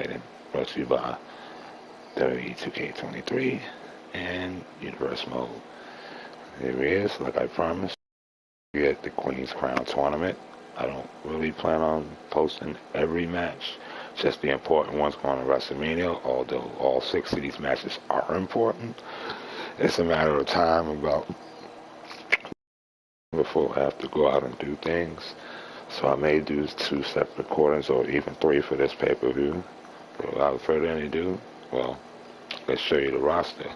exciting. Brought to you by WWE 2K23 and Universe Mode. Here it is, like I promised. We at the Queen's Crown tournament. I don't really plan on posting every match, just the important ones going to WrestleMania, although all 6 of these matches are important. It's a matter of time about before I have to go out and do things. So I may do 2 separate recordings or even 3 for this pay-per-view. But without further ado, well, let's show you the roster.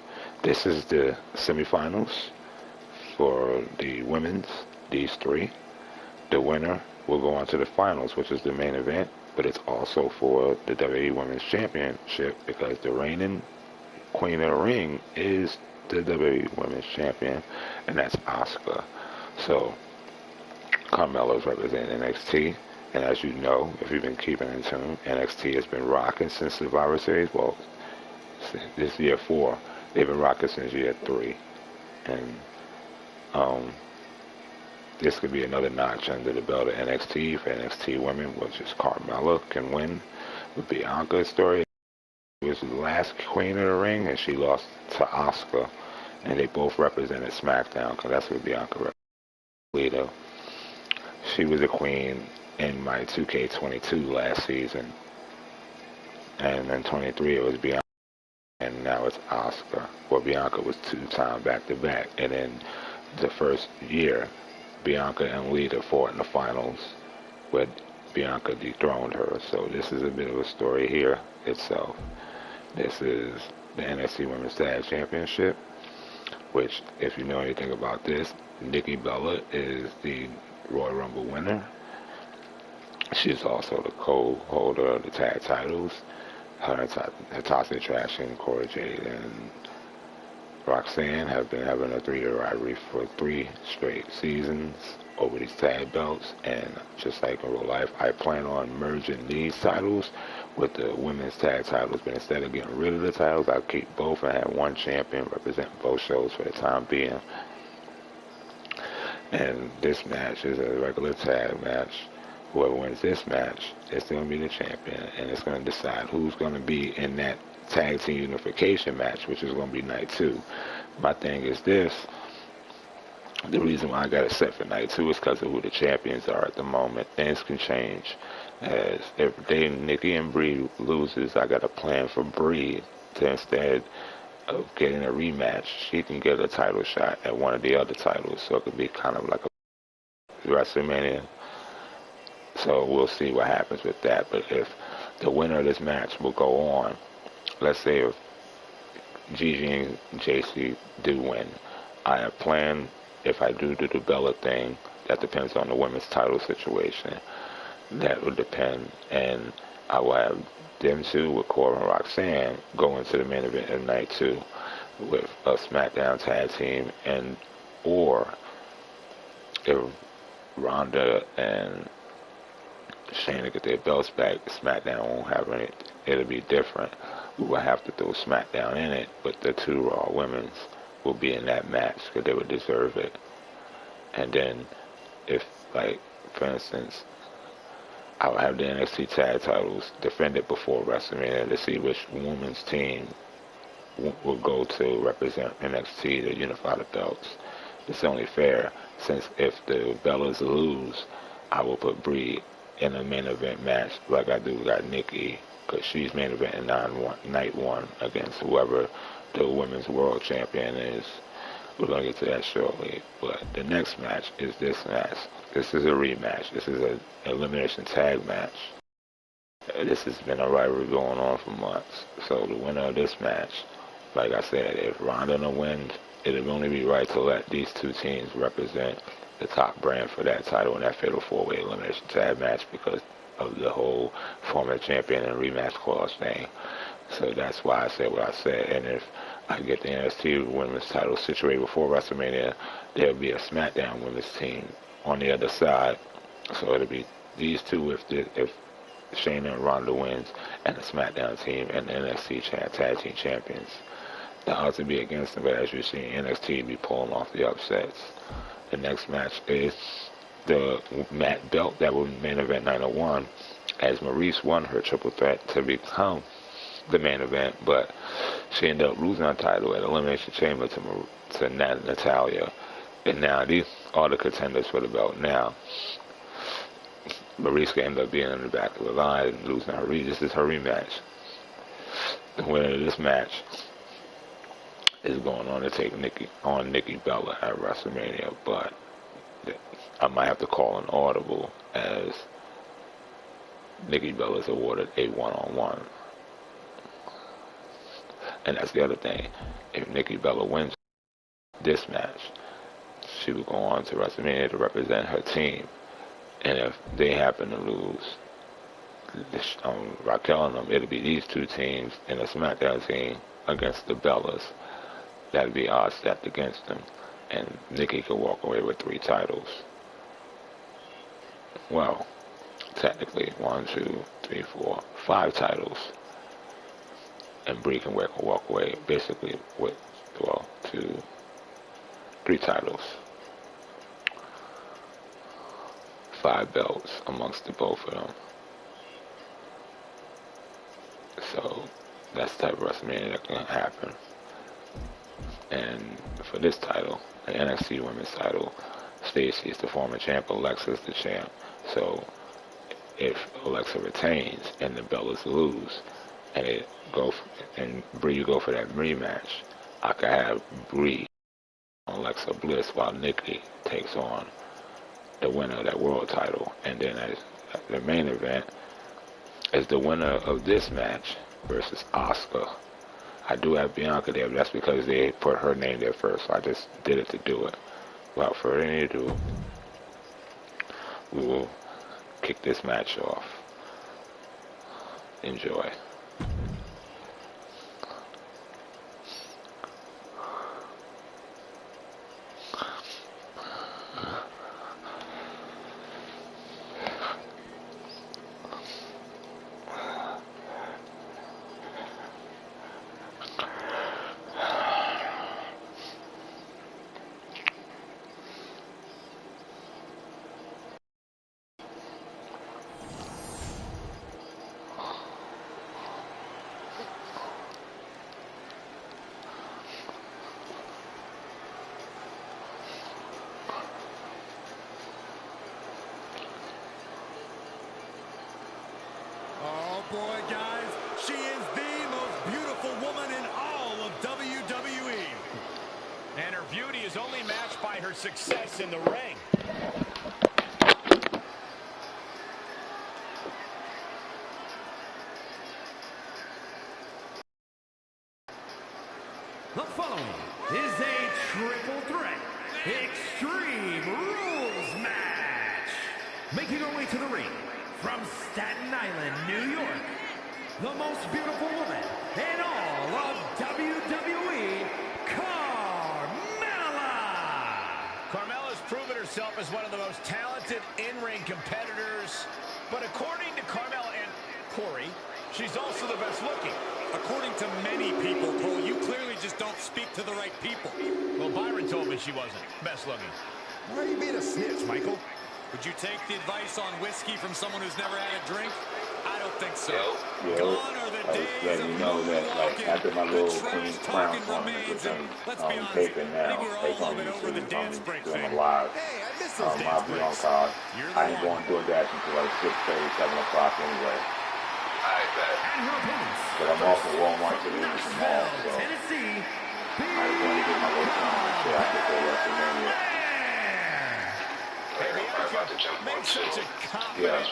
This is the semifinals for the women's, these 3. The winner will go on to the finals, which is the main event, but it's also for the WWE Women's Championship because the reigning Queen of the Ring is the WWE Women's Champion, and that's Asuka. So Carmella's representing NXT, and as you know, if you've been keeping in tune, NXT has been rocking since Survivor Series. Well, this year 4, they've been rocking since year 3, and this could be another notch under the belt of NXT for NXT women, which is Carmella can win with Bianca's story. She was the last Queen of the Ring, and she lost to Asuka, and they both represented SmackDown because that's what Bianca represented. Lita. She was a queen in my 2K22 last season, and in 23 it was Bianca, and now it's Asuka. Well, Bianca was 2-time back-to-back, and in the first year, Bianca and Lita fought in the finals, where Bianca dethroned her. So this is a bit of a story here itself. This is the NXT Women's Tag Championship, which, if you know anything about this, Nikki Bella is the Royal Rumble winner. She's also the co-holder of the tag titles. Her and Natasha Traction, Cora Jade, and Roxanne have been having a 3-year rivalry for 3 straight seasons over these tag belts, and just like in real life, I plan on merging these titles with the women's tag titles, but instead of getting rid of the titles, I'll keep both and have one champion represent both shows for the time being. And this match is a regular tag match. Whoever wins this match is going to be the champion, and it's going to decide who's going to be in that tag team unification match, which is going to be night 2. My thing is this: the reason why I got it set for night 2 is because of who the champions are at the moment. Things can change. As if Nikki and Brie loses, I got a plan for Brie to, instead of getting a rematch, she can get a title shot at one of the other titles, so it could be kind of like a WrestleMania. So we'll see what happens with that. But if the winner of this match will go on, let's say if Gigi and JC do win, I have planned, if I do the Bella thing, that depends on the women's title situation. That would depend, and I will have them 2 with Cora and Roxanne go into the main event of night 2 with a SmackDown tag team, and or if Ronda and Shayna get their belts back, SmackDown won't have any. It'll be different. We will have to throw SmackDown in it, but the 2 Raw women's will be in that match because they would deserve it. And then, if, like, for instance, I will have the NXT tag titles defended before WrestleMania to see which women's team will go to represent NXT to unify the belts. It's only fair, since if the Bellas lose, I will put Brie in a main event match like I do got Nikki, because she's main event in night 1 against whoever the women's world champion is. We're going to get to that shortly. But the next match is this match. This is a rematch. This is an elimination tag match. This has been a rivalry going on for months. So the winner of this match, like I said, if Ronda wins, it would only be right to let these 2 teams represent the top brand for that title in that fatal 4-way elimination tag match because of the whole former champion and rematch clause thing. So that's why I said what I said. And if I get the NXT women's title situated before WrestleMania, there'll be a SmackDown women's team on the other side. So it'll be these 2 if Shayna and Ronda wins, and the SmackDown team and the NXT tag team champions. The odds would be against them, but as you see, NXT be pulling off the upsets. The next match is the Matt belt that will main event 901 as Maurice won her triple threat to become the main event, but she ended up losing her title at Elimination Chamber to Natalia. And now these are the contenders for the belt. Now, Maurice could end up being in the back of the line and losing her. This is her rematch. The winner of this match is going on to take Nikki Bella at WrestleMania, but I might have to call an audible as Nikki Bella is awarded a one-on-one. And that's the other thing. If Nikki Bella wins this match, she will go on to WrestleMania to represent her team. And if they happen to lose, Raquel and them, it'll be these two teams in a SmackDown team against the Bellas. That'll be odds stacked against them. And Nikki could walk away with 3 titles. Well, technically, 1, 2, 3, 4, 5 titles. And Brie can walk away basically with, 2, 3 titles. 5 belts amongst the both of them. So that's the type of WrestleMania that can happen. And for this title, the NXT Women's title, Stacey is the former champ, Alexa is the champ. So if Alexa retains and the Bellas lose, and Brie, you go for that rematch, I could have Brie on Alexa Bliss while Nikki takes on the winner of that world title. And then as the main event is the winner of this match versus Asuka. I do have Bianca there, but that's because they put her name there first, so I just did it to do it. Without further ado, we will kick this match off. Enjoy. Boy, guys, she is the most beautiful woman in all of WWE. And her beauty is only matched by her success in the ring. The following is a triple threat Extreme Rules match. Making her way to the ring from Staten Island, New York, the most beautiful woman in all of WWE, Carmella. Carmella's proven herself as one of the most talented in-ring competitors, but according to Carmella and Corey, she's also the best looking. According to many people, Cole, you clearly just don't speak to the right people. Well, Byron told me she wasn't best looking. Why are you being a snitch, Michael? Would you take the advice on whiskey from someone who's never had a drink? I don't think so. Gone are the days of like after my little Crown tournament was taping now, take on YouTube, doing a live. I'll be on card. I ain't going to do a dash until like 6:30, 7 o'clock anyway. But I'm off at Walmart today in the mall, so I just want to get my little tournament shit after the WrestleMania. Make such a confident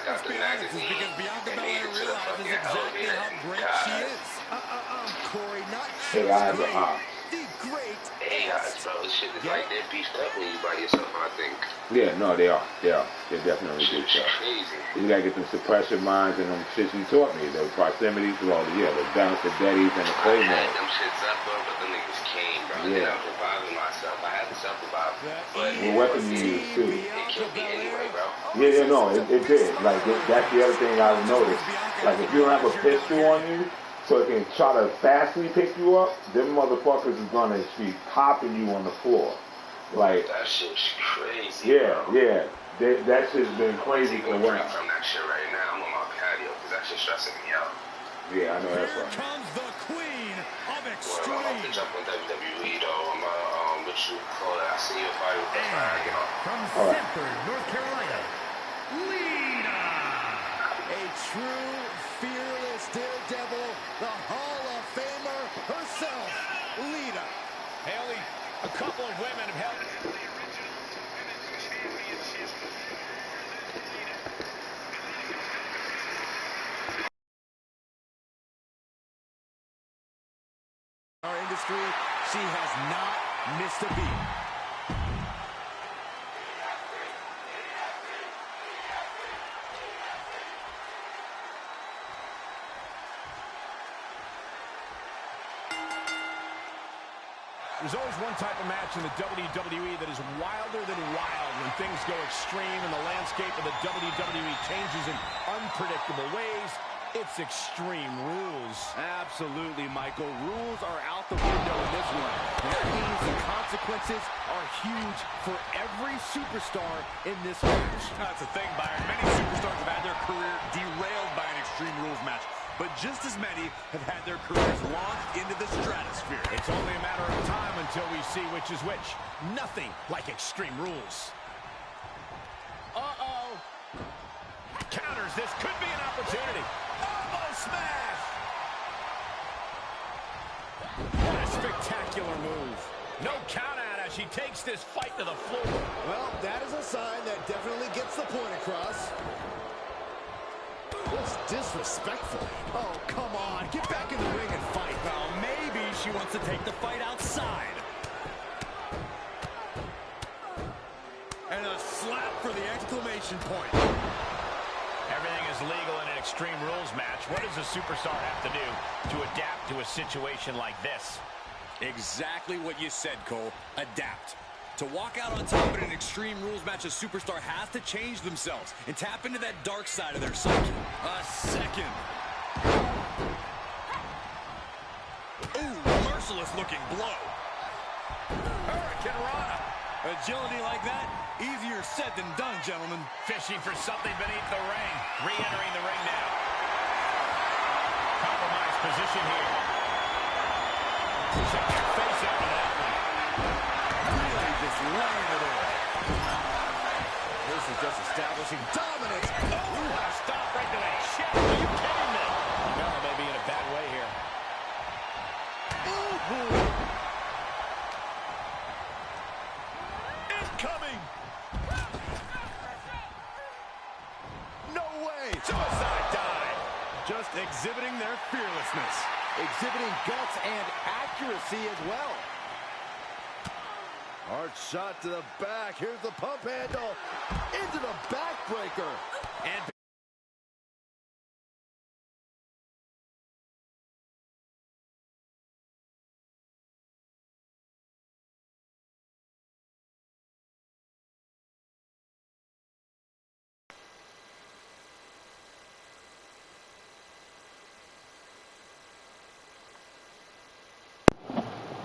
Let's be honest, it's because Bianca Belair realizes exactly how great she is. Corey, not Hey guys, the great. Hey guys, bro, this shit is like they're beefed up when you by yourself, I think. yeah, no, they are. They're definitely good Shit's stuff. crazy. You gotta get them suppression mines and them shits you taught me. The proximity through all the bounce, the daddies, and the I claymore. had them shits up, bro, but them niggas came, bro. Yeah. And I'm reviving myself. I had to self-revive. But What weapon you use too? it killed me anyway, bro. Yeah, no, it did. Like that's the other thing I've noticed. Like if you don't have a pistol on you, so it can try to fastly pick you up, them motherfuckers is gonna be popping you on the floor. Like That shit's crazy, yeah, bro. yeah. that shit's been crazy for a while. From that shit right now, I'm on my patio because that shit's stressing me out. Yeah, I know that's Here right. comes the queen of Well, I'm extreme. off the jump in WWE though. I'm what you call it. I see your body with the fire, you know. From Sanford, North Carolina, Lita. A true, fearless daredevil, the Hall of Famer herself, Lita. Haley, a couple of women have held... Our industry, she has not missed a beat. There's always one type of match in the WWE that is wilder than wild when things go extreme and the landscape of the WWE changes in unpredictable ways. It's Extreme Rules. Absolutely, Michael. Rules are out the window in this one. That means the consequences are huge for every superstar in this match. That's the thing, Byron. Many superstars have had their career derailed by an Extreme Rules match, but just as many have had their careers launched into the stratosphere. It's only a matter of time until we see which is which. Nothing like Extreme Rules. Uh-oh. Counters. This could be an opportunity. Elbow smash. What a spectacular move. No count out as she takes this fight to the floor. Well, that is a sign that definitely gets the point across. Looks disrespectful. Oh, come on. Get back in the ring and fight. Well, maybe she wants to take the fight outside. And a slap for the exclamation point. Everything is legal in an Extreme Rules match. What does a superstar have to do to adapt to a situation like this? Exactly what you said, Cole. Adapt. To walk out on top in an Extreme Rules match, a superstar has to change themselves and tap into that dark side of their psyche. A second. Ooh, merciless looking blow. Hurricane Rana. Agility like that, easier said than done, gentlemen. Fishing for something beneath the ring. Re-entering the ring now. Compromised position here. Check your face after that one. Really just laying it in. This is just establishing dominance. Oh, what a stop right to the chest. Are you kidding me? No, may be in a bad way here. Ooh. Incoming! No way. Suicide dive. Just exhibiting their fearlessness. Exhibiting guts and accuracy as well. Hard shot to the back. Here's the pump handle. Into the backbreaker. And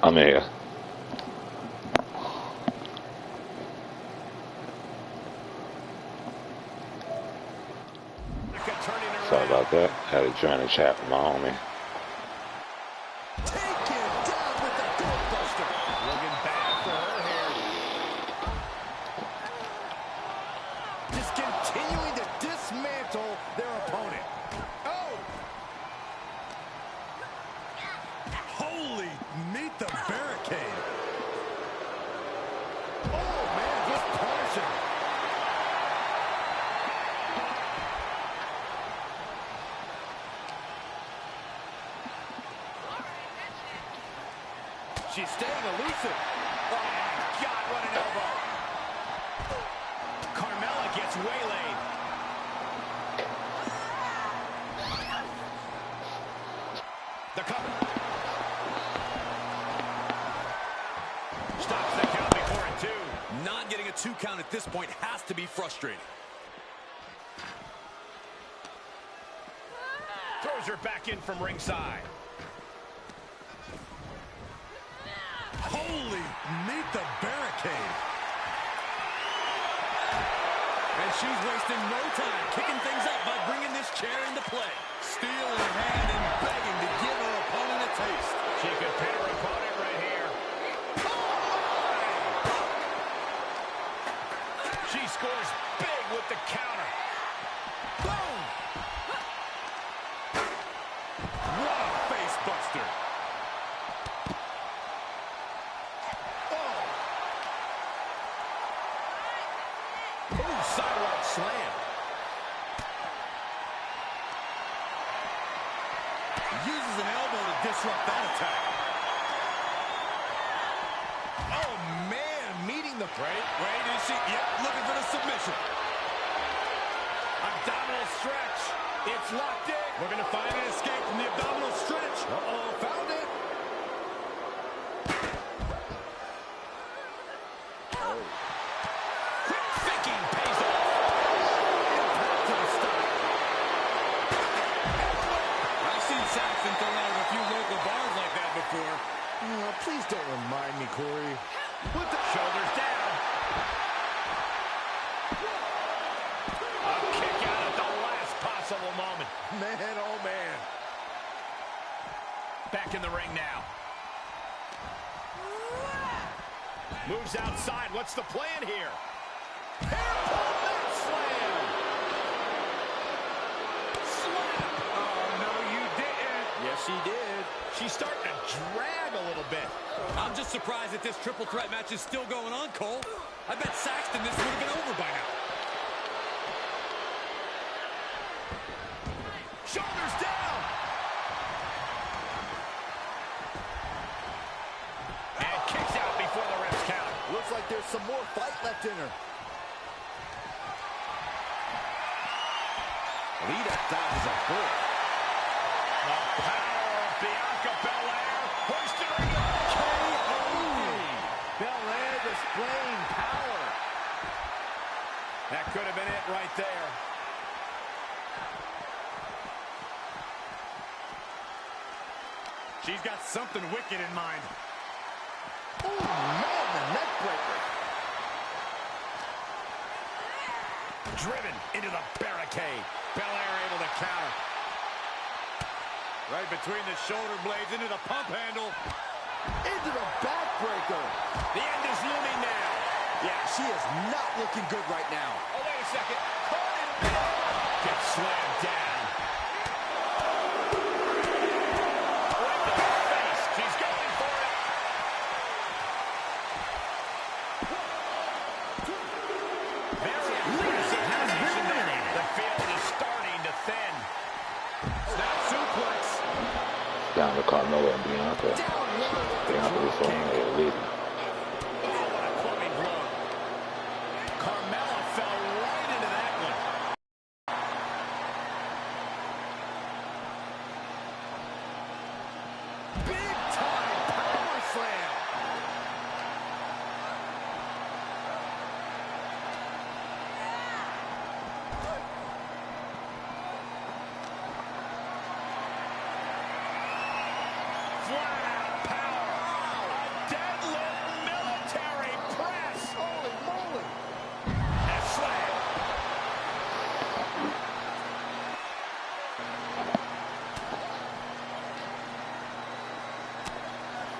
I'm here. Sorry about that. Had to join the chat with my homie. Taken down with the doorbuster. looking bad for her here. Just continuing to dismantle their opponent. Oh! Holy, meet the barricade. Oh, man, just punishing. She's staying elusive. Oh, my God, what an elbow. Carmella gets waylaid. The cover. Stops the count before it, too. Not getting a 2 count at this point has to be frustrating. Throws her back in from ringside. Holy, meet the barricade. she's wasting no time kicking things up by bringing this chair into play. Steel in hand and begging to give her opponent a taste. She could pin her opponent right here. She scores big with the counter. Boom! What a face buster. Ooh, sidewalk slam. Uses an elbow to disrupt that attack. Oh, man, meeting the... Wait, is she? Yep, looking for the submission. Abdominal stretch. It's locked in. Looking to find an escape from the abdominal stretch. Uh-oh, found it. Quick thinking pays off. Impact to the stomach. I've seen Saxton throw out of a few local bars like that before. Oh, please don't remind me, Corey. With the shoulders down. A kick out at the last possible moment. Man, oh man. Back in the ring now. Moves outside. What's the plan here? Hairpin slam. Slap. Oh, no, you didn't. Yes, he did. She's starting to drag a little bit. I'm just surprised that this triple threat match is still going on, Cole. I bet Saxton this would have been over by now. Shoulders down. And kicks out before the ref's count. Looks like there's some more fight left in her. Lita dodges a bullet. The power of Bianca Belair. Hoisted her to KO. Belair displaying power. That could have been it right there. She's got something wicked in mind. Oh, man, the neck breaker. Driven into the barricade. Belair able to counter. Right between the shoulder blades into the pump handle. Into the backbreaker. The end is looming now. Yeah, she is not looking good right now. Oh, wait a second. Caught in mid. Gets slammed down. Right to the face. She's going for it. Lisa has been eliminated. The field is starting to thin. Snap suplex. Down to Carmella and Bianca. Bianca is leading. Oh, what a clubbing blow. Carmella fell right into that one. Big time power slam. Flat out power. A deadlift military press. Holy moly. And slam.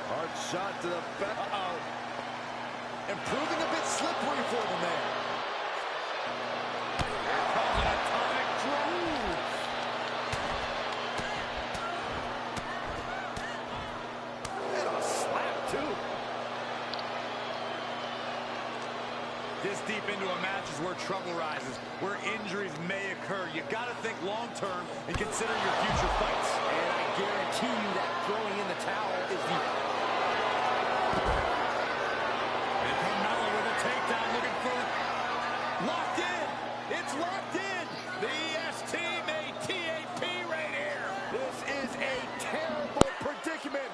Hard shot to the back. Uh-oh. And proving a bit slippery for them there. Calls an atomic drop. And a slap, too. This deep into a match is where trouble rises, where injuries may occur. You got to think long-term and consider your future fights. And I guarantee you that throwing in the towel is the... And Carmella with a takedown looking for... Locked in. It's locked in. The S-Team-A-T-A-P right here. This is a terrible predicament.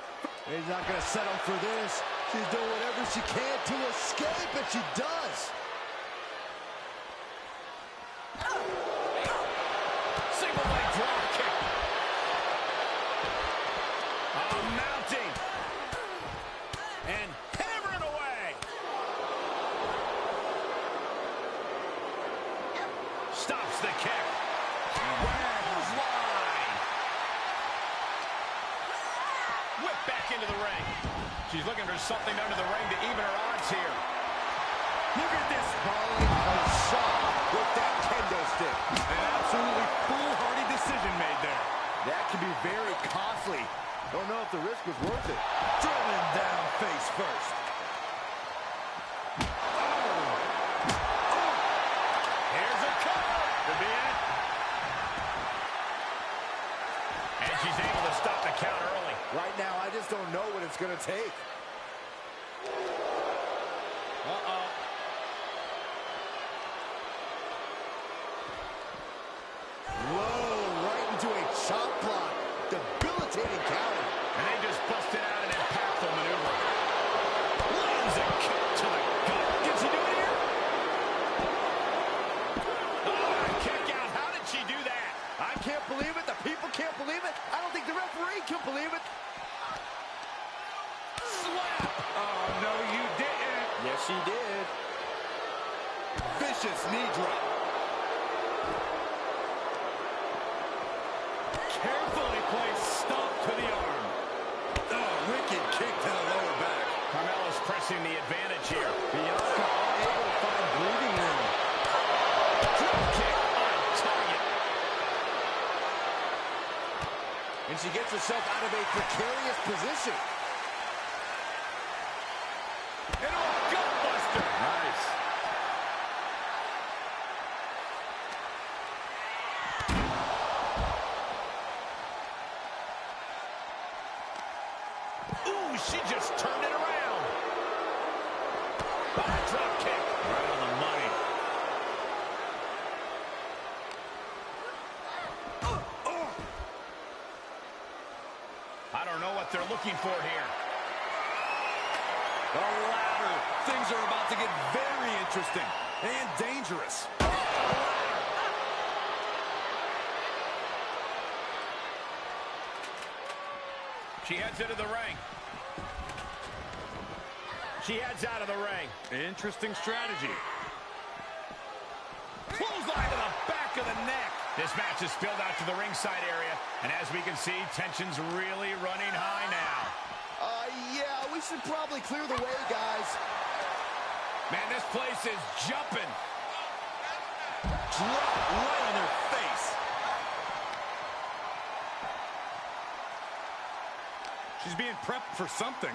He's not going to settle for this. She's doing whatever she can to escape, and she does. Single leg drop kick. Mounting. And hammering away. Whipped back into the ring. She's looking for something under the ring to even her odds here. Look at this. Calling a shot with that kendo stick. An absolutely foolhardy decision made there. That can be very costly. Don't know if the risk was worth it. Driven down face first. Here's a cover. Could be it. And she's able to stop the count early. Right now, I just don't know what it's going to take. Uh-oh. Whoa, right into a chop block. Debilitating counter. And they just busted out an impactful maneuver. Lands a kick to the gut. Did she do it here? Oh, kick out. How did she do that? I can't believe it. The people can't believe it. I don't think the referee can believe it. Slap. Oh, no, you didn't. Yes, she did. Vicious knee drop. Carefully placed stomp to the arm. Oh, wicked kick to the lower back. Carmella's pressing the advantage here. Bianca unable to find breathing room. Drop kick on target. And she gets herself out of a precarious position. Into a gutbuster. Nice. Ooh, she just turned it around. Drop kick. Right on the money. I don't know what they're looking for here. The ladder. Things are about to get very interesting and dangerous. She heads into the ring. She heads out of the ring. Interesting strategy. Clothesline to the back of the neck. This match is spilled out to the ringside area, and as we can see, tension's really running high now. Yeah, we should probably clear the way, guys. Man, this place is jumping. Drop right on their face. She's being prepped for something.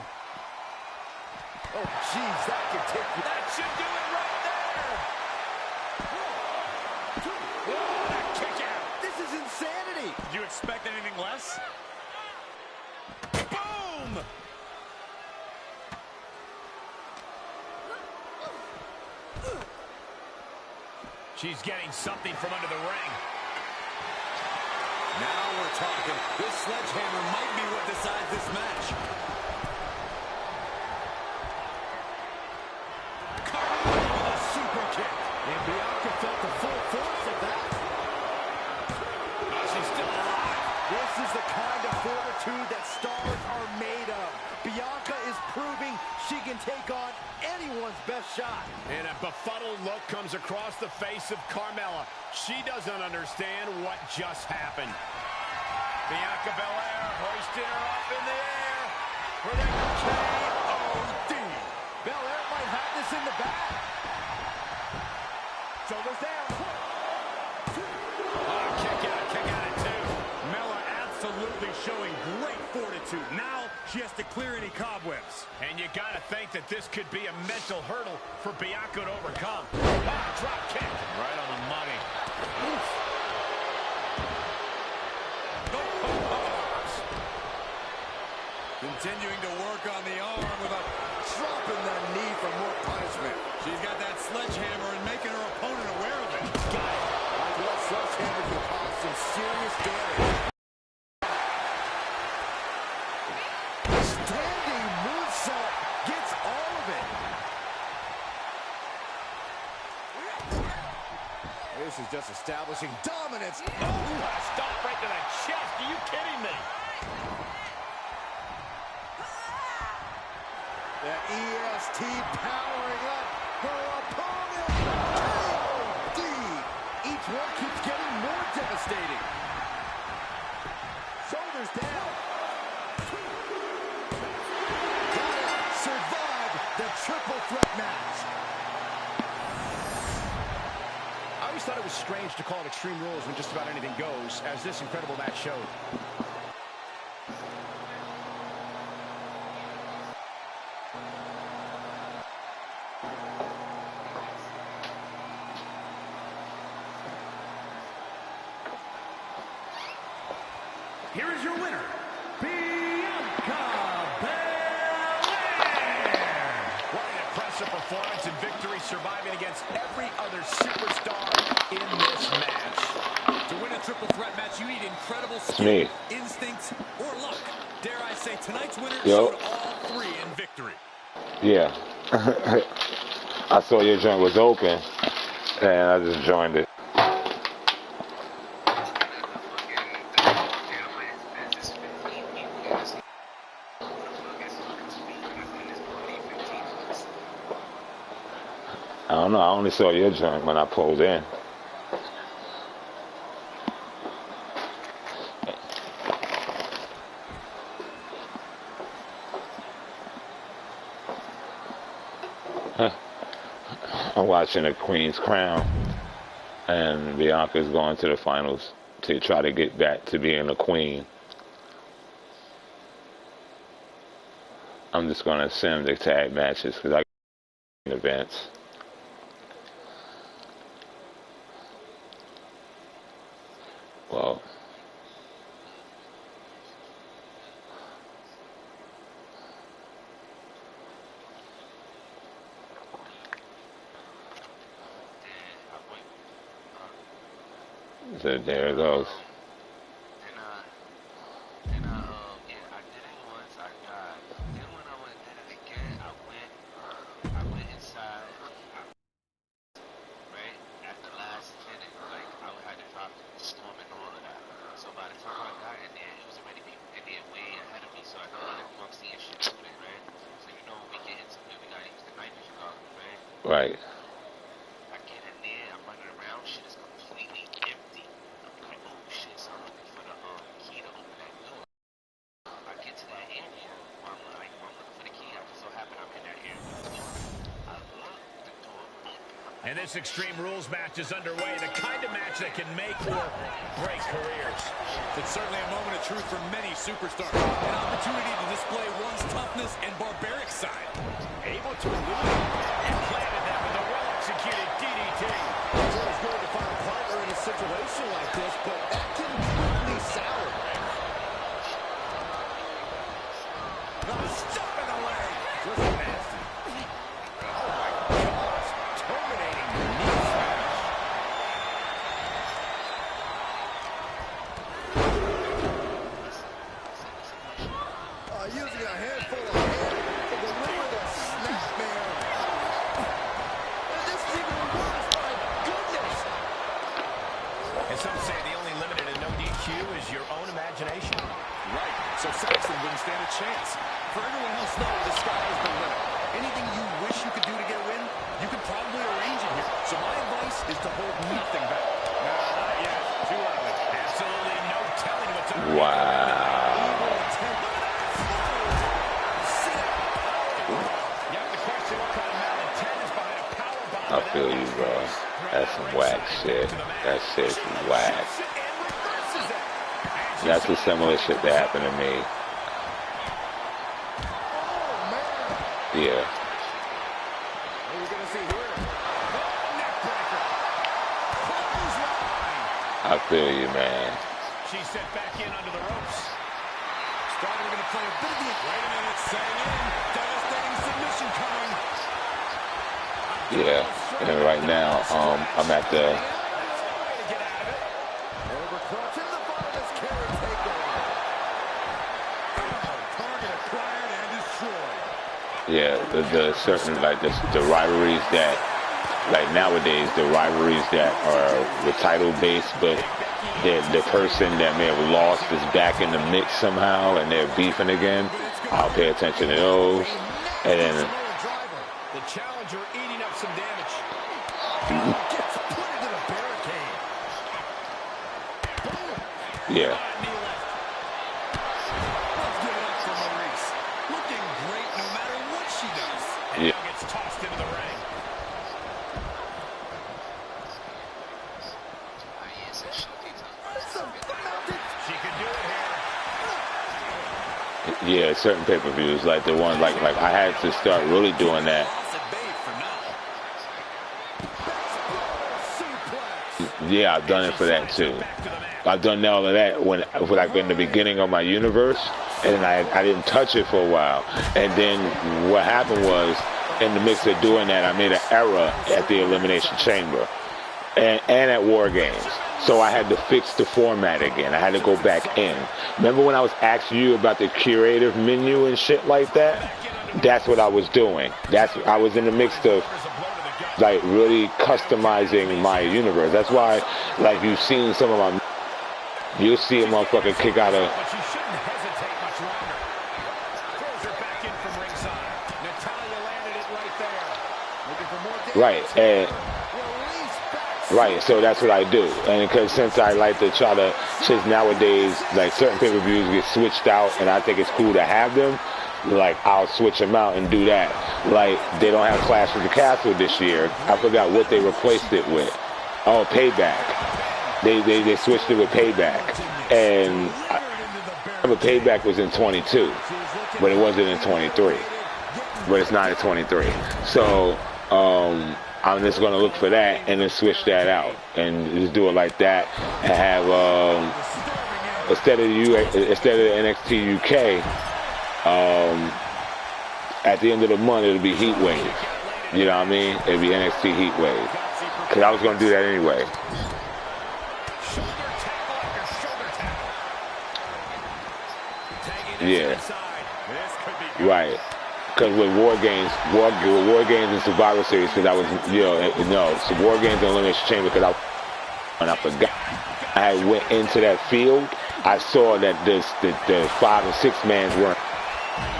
Oh, jeez, that could take you. That should do it right there. What a kick out. This is insanity. Did you expect anything less? Boom! She's getting something from under the ring. Now we're talking. This sledgehammer might be what decides this match. Carmella with a super kick. And Bianca felt the full force of that. Oh, she's still alive. This is the kind of fortitude that stars are made of. Bianca is proving she can take on anyone's best shot. And a befuddled look comes across the face of Carmella. She doesn't understand what just happened. Bianca Belair hoisting her up in the air for the KOD. Belair might have this in the bag. Shoulders down. Oh, kick out at two. Mella absolutely showing great fortitude. Now she has to clear any cobwebs. And you gotta think that this could be a mental hurdle for Bianca to overcome. Drop kick. Right on the money. Oof. Continuing to work on the arm with a Dropping the knee for more punishment. She's got that sledgehammer and making her opponent aware of it. Like what sledgehammer can cause some serious damage. Standing moonsault gets all of it. This is just establishing dominance. Stop right to the chest. Are you kidding me? That EST powering up her opponent. KOD. Each one keeps getting more devastating. Shoulders down. strange to call it Extreme Rules when just about anything goes, as this incredible match showed. Here is your winner, Bianca Belair. What an impressive performance and victory, surviving against every other superstar in this match. To win a triple threat match, you need incredible skill, instinct, or luck. Dare I say, tonight's winner showed all three in victory. Yeah. I saw your joint was open, and I just joined it. I don't know. I only saw your joint when I pulled in. I'm watching the Queen's Crown, and Bianca's going to the finals to try to get back to being a queen. I'm just going to sim the tag matches because I got events. Well, so there it goes. Right. I get in there, I'm running around, shit is completely empty. I'm like, oh shit, so I'm looking for the key to open that door. I get to that area where I'm looking for the key. I just so happen I'm in that area. I look, the door open. And this Extreme Rules match is underway, the kind of match that can make or break careers. It's certainly a moment of truth for many superstars. An opportunity to display one's toughness and barbaric side. Able to eliminate And planted them with a well-executed DDT. It's always good to find a partner in a situation like this, but that can quickly sour. Step in the leg. just nasty. Oh my gosh, terminating the knee smash. Using a handful of hair to deliver the snapmare. This is even worse, my goodness. And some say the only limit in a no DQ is your own imagination. Right, so Saxon wouldn't stand a chance. For everyone else, though, the sky is the limit. Anything you wish you could do to get a win, you could probably arrange it here. So my advice is to hold nothing back. Not yet. Too early. Absolutely no telling what's up. Wow. You have to question what kind of malintent is behind a power bomb. I feel you, bro. That's some whack shit. That shit's whack. That's the similar shit that happened to me. Yeah. What are we going to see here? I feel you, man. She's set back in under the ropes. Starting going to play a bit of the... Wait a minute, setting in. Devastating submission coming. Yeah. And right now, I'm at the... Overcrunch in the bottom of this carry takeover. Target acquired and destroyed. Yeah, the certain, like, the rivalries that, like, nowadays, the rivalries that are the title-based, but the person that may have lost is back in the mix somehow, and they're beefing again. I'll pay attention to those. And then... The challenger eating up some damage. Gets put into the barricade. Yeah. Let's give it up for Maurice. Looking great no matter what she does. And Yeah. now gets tossed into the ring. Yeah, certain pay-per-views, like the one, like I had to start really doing that. Yeah, I've done it for that too. I've done all of that when like in the beginning of my universe, and then I didn't touch it for a while. And then what happened was, in the mix of doing that, I made an error at the Elimination Chamber and at War Games. So I had to fix the format again. I had to go back in. Remember when I was asking you about the curative menu and shit like that? That's what I was doing. I was in the mix of like really customizing my universe. That's why, like, you've seen some of my, you'll see a motherfucker kick out of. But she shouldn't hesitate much longer. Throws her back in from ringside. Natalya landed it right there. Looking for more damage. Right, and right, so that's what I do. And because since I like to try to, since nowadays, like certain pay-per-views get switched out, and I think it's cool to have them, like I'll switch them out and do that. Like they don't have Clash of the Castle this year. I forgot what they replaced it with. Oh, Payback. They switched it with Payback. And I remember Payback was in 22, but it wasn't in 23. But it's not in 23. So I'm just gonna look for that and then switch that out and just do it like that and have instead of NXT UK. At the end of the month, it'll be Heat Wave. You know what I mean? It'll be NXT Heat Wave. Because I was going to do that anyway. Yeah. Right. Because with War Games and Survivor Series, because I was, so War Games and Elimination Chamber, because I forgot. I went into that field, I saw that the 5 and 6 mans weren't.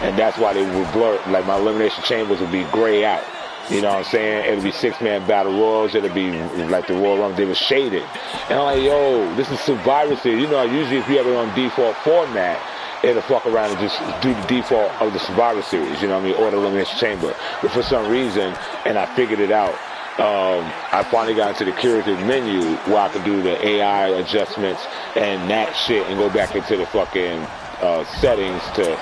And that's why they would blur. Like my Elimination Chambers would be gray out. You know what I'm saying? It'll be 6-man battle royals. It'll be like the Royal Rumble. They were shaded. And I'm like, yo, this is Survivor Series. You know, usually if you have it on default format, it'll fuck around and just do the default of the Survivor Series. You know what I mean? Or the Elimination Chamber. But for some reason, and I figured it out, I finally got into the curative menu where I could do the AI adjustments and that shit and go back into the fucking settings to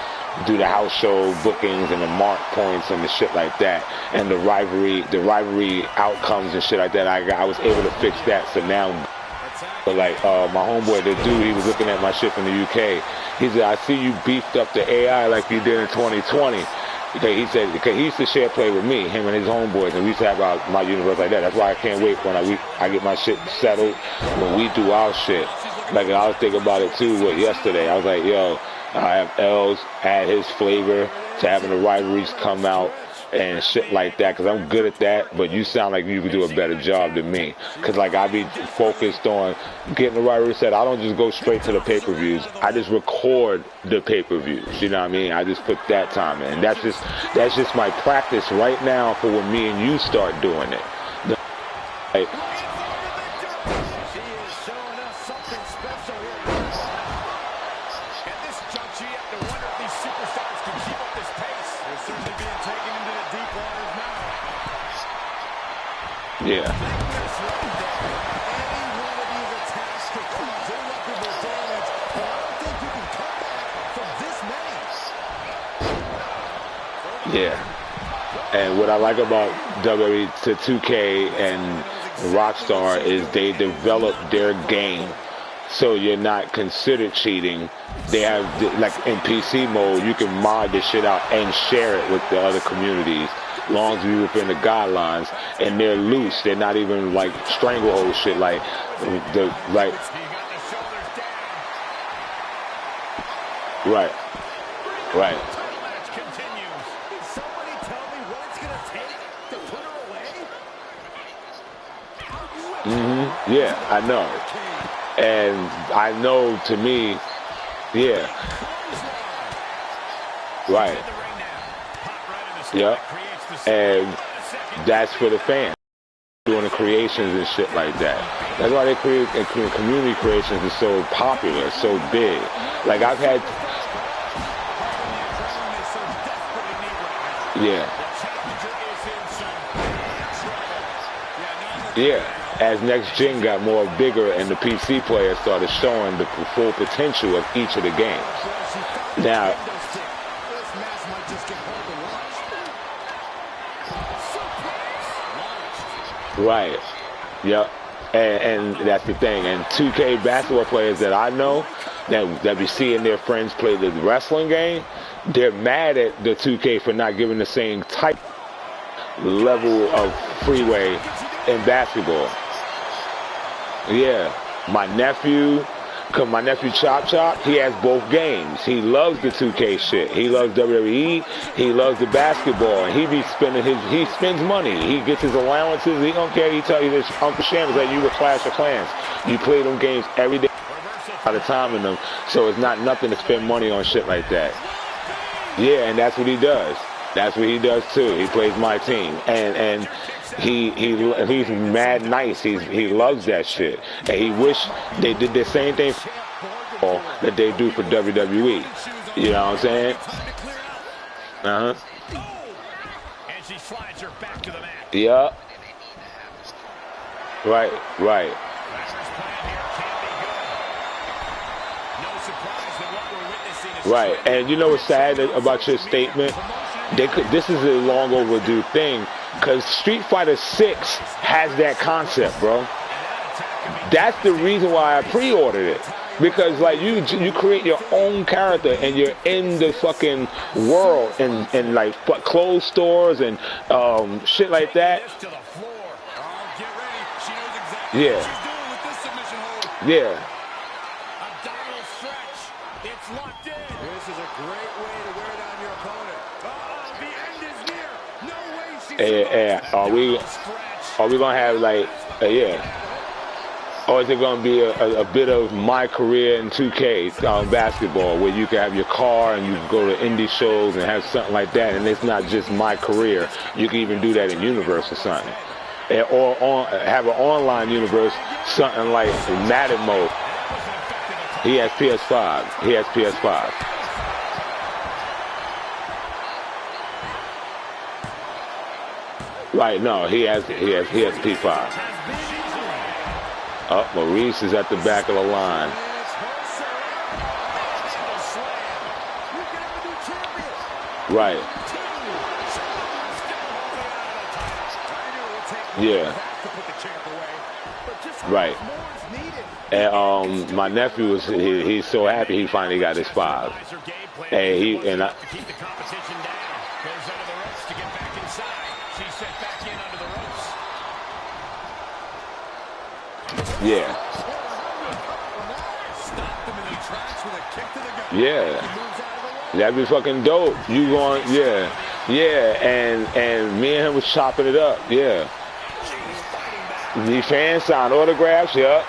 do the house show bookings and the mark points and the shit like that, and the rivalry outcomes and shit like that. I was able to fix that. So now, but like my homeboy, the dude, he was looking at my shit from the UK. He said, "I see you beefed up the AI like you did in 2020." He said, because he used to share play with me, him and his homeboys, and we used to have my universe like that. That's why I can't wait when I get my shit settled when we do our shit. Like I was thinking about it too. Yesterday, I was like, yo. I have L's add his flavor to having the rivalries come out and shit like that, because I'm good at that, but you sound like you could do a better job than me, because like I be focused on getting the rivalry set. I don't just go straight to the pay-per-views. I just record the pay-per-views, you know what I mean? I just put that time in. That's just my practice right now for when me and you start doing it. Like, yeah. Yeah. And what I like about WWE to 2K and Rockstar is they develop their game so you're not considered cheating. They have, like in PC mode, you can mod this shit out and share it with the other communities. Long as you're within the guidelines, and they're loose. They're not even like stranglehold shit like right. Yeah, I know. And I know, to me, yeah. Right. Yeah. And that's for the fans. Doing the creations and shit like that. That's why they create, and community creations is so popular, so big. Like I've had, yeah. As next gen got more bigger and the PC players started showing the full potential of each of the games. Now, Right. Yep. And that's the thing. And 2K basketball players that I know that be seeing their friends play the wrestling game, they're mad at the 2K for not giving the same type level of freeway in basketball. Yeah. My nephew Chop Chop, he has both games. He loves the 2K shit. He loves WWE. He loves the basketball. And he spends money. He gets his allowances. He don't care. He tell you this, Uncle Sham is like, you were Clash of Clans. You play them games every day by the time in them. So it's not nothing to spend money on shit like that. Yeah, and that's what he does. That's what he does too. He plays my team. And he's mad nice. He loves that shit, and he wish they did the same thing that they do for WWE. You know what I'm saying? And she slides her back to the mat. Yeah. Right. Right. And you know what's sad about your statement? This is a long overdue thing, because Street Fighter 6 has that concept, bro. That's the reason why I pre-ordered it, because like you create your own character and you're in the fucking world and like clothes stores and shit like that. Yeah. Abdominal stretch. It's locked in. This is a great way to wear down your opponent. The end is near. No way she's Are we gonna have like or is it gonna be a bit of my career in 2K basketball, where you can have your car and you can go to indie shows and have something like that, and it's not just my career. You can even do that in Universe or something, or have an online Universe, something like Madden mode. He has PS5. Right, no, he has P5. Oh, Maurice is at the back of the line. Right. Yeah. Right. And my nephew he's so happy he finally got his 5. And I. Yeah. Yeah. That'd be fucking dope. You going, yeah. And me and him was chopping it up, yeah. The fans sign autographs, yeah.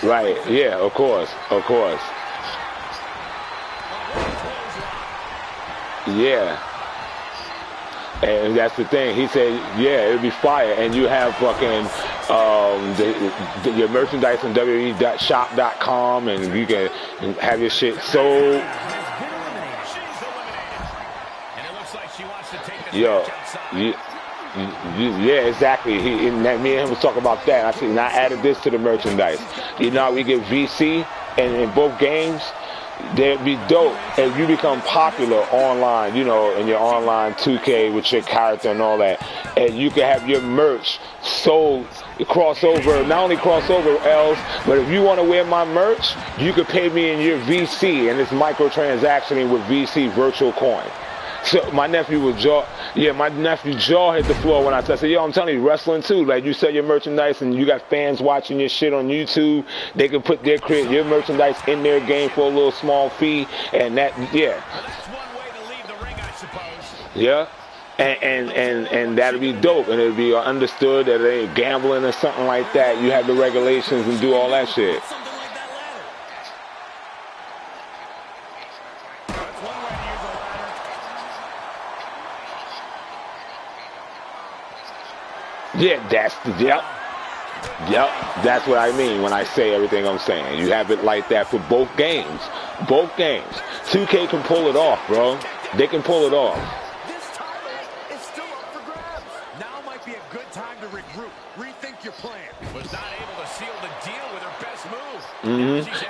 Right, yeah, of course. Yeah. And that's the thing. He said, yeah, it'll be fire. And you have fucking your merchandise on WWE.shop.com, and you can have your shit sold. Yo, yeah, exactly. Me and him was talking about that. I said, and I added this to the merchandise. You know, we get VC, and in both games, that'd be dope if you become popular online, you know, in your online 2K with your character and all that, and you can have your merch sold, crossover, not only crossover else, but if you want to wear my merch, you could pay me in your VC, and it's microtransactioning with VC virtual coin. So my nephew jaw hit the floor when I said, yo, I'm telling you, wrestling too. Like, you sell your merchandise and you got fans watching your shit on YouTube. They can put your merchandise in their game for a little small fee, and that, yeah. That's one way to leave the ring, I suppose. Yeah. And that'll be dope, and it'll be understood that they ain't gambling or something like that. You have the regulations and do all that shit. Yeah, that's what I mean when I say everything I'm saying. You have it like that for both games. 2K can pull it off, bro. They can pull it off. This title is still up for grabs. Now might be a good time to regroup, rethink your plan. Was not able to seal the deal with her best move.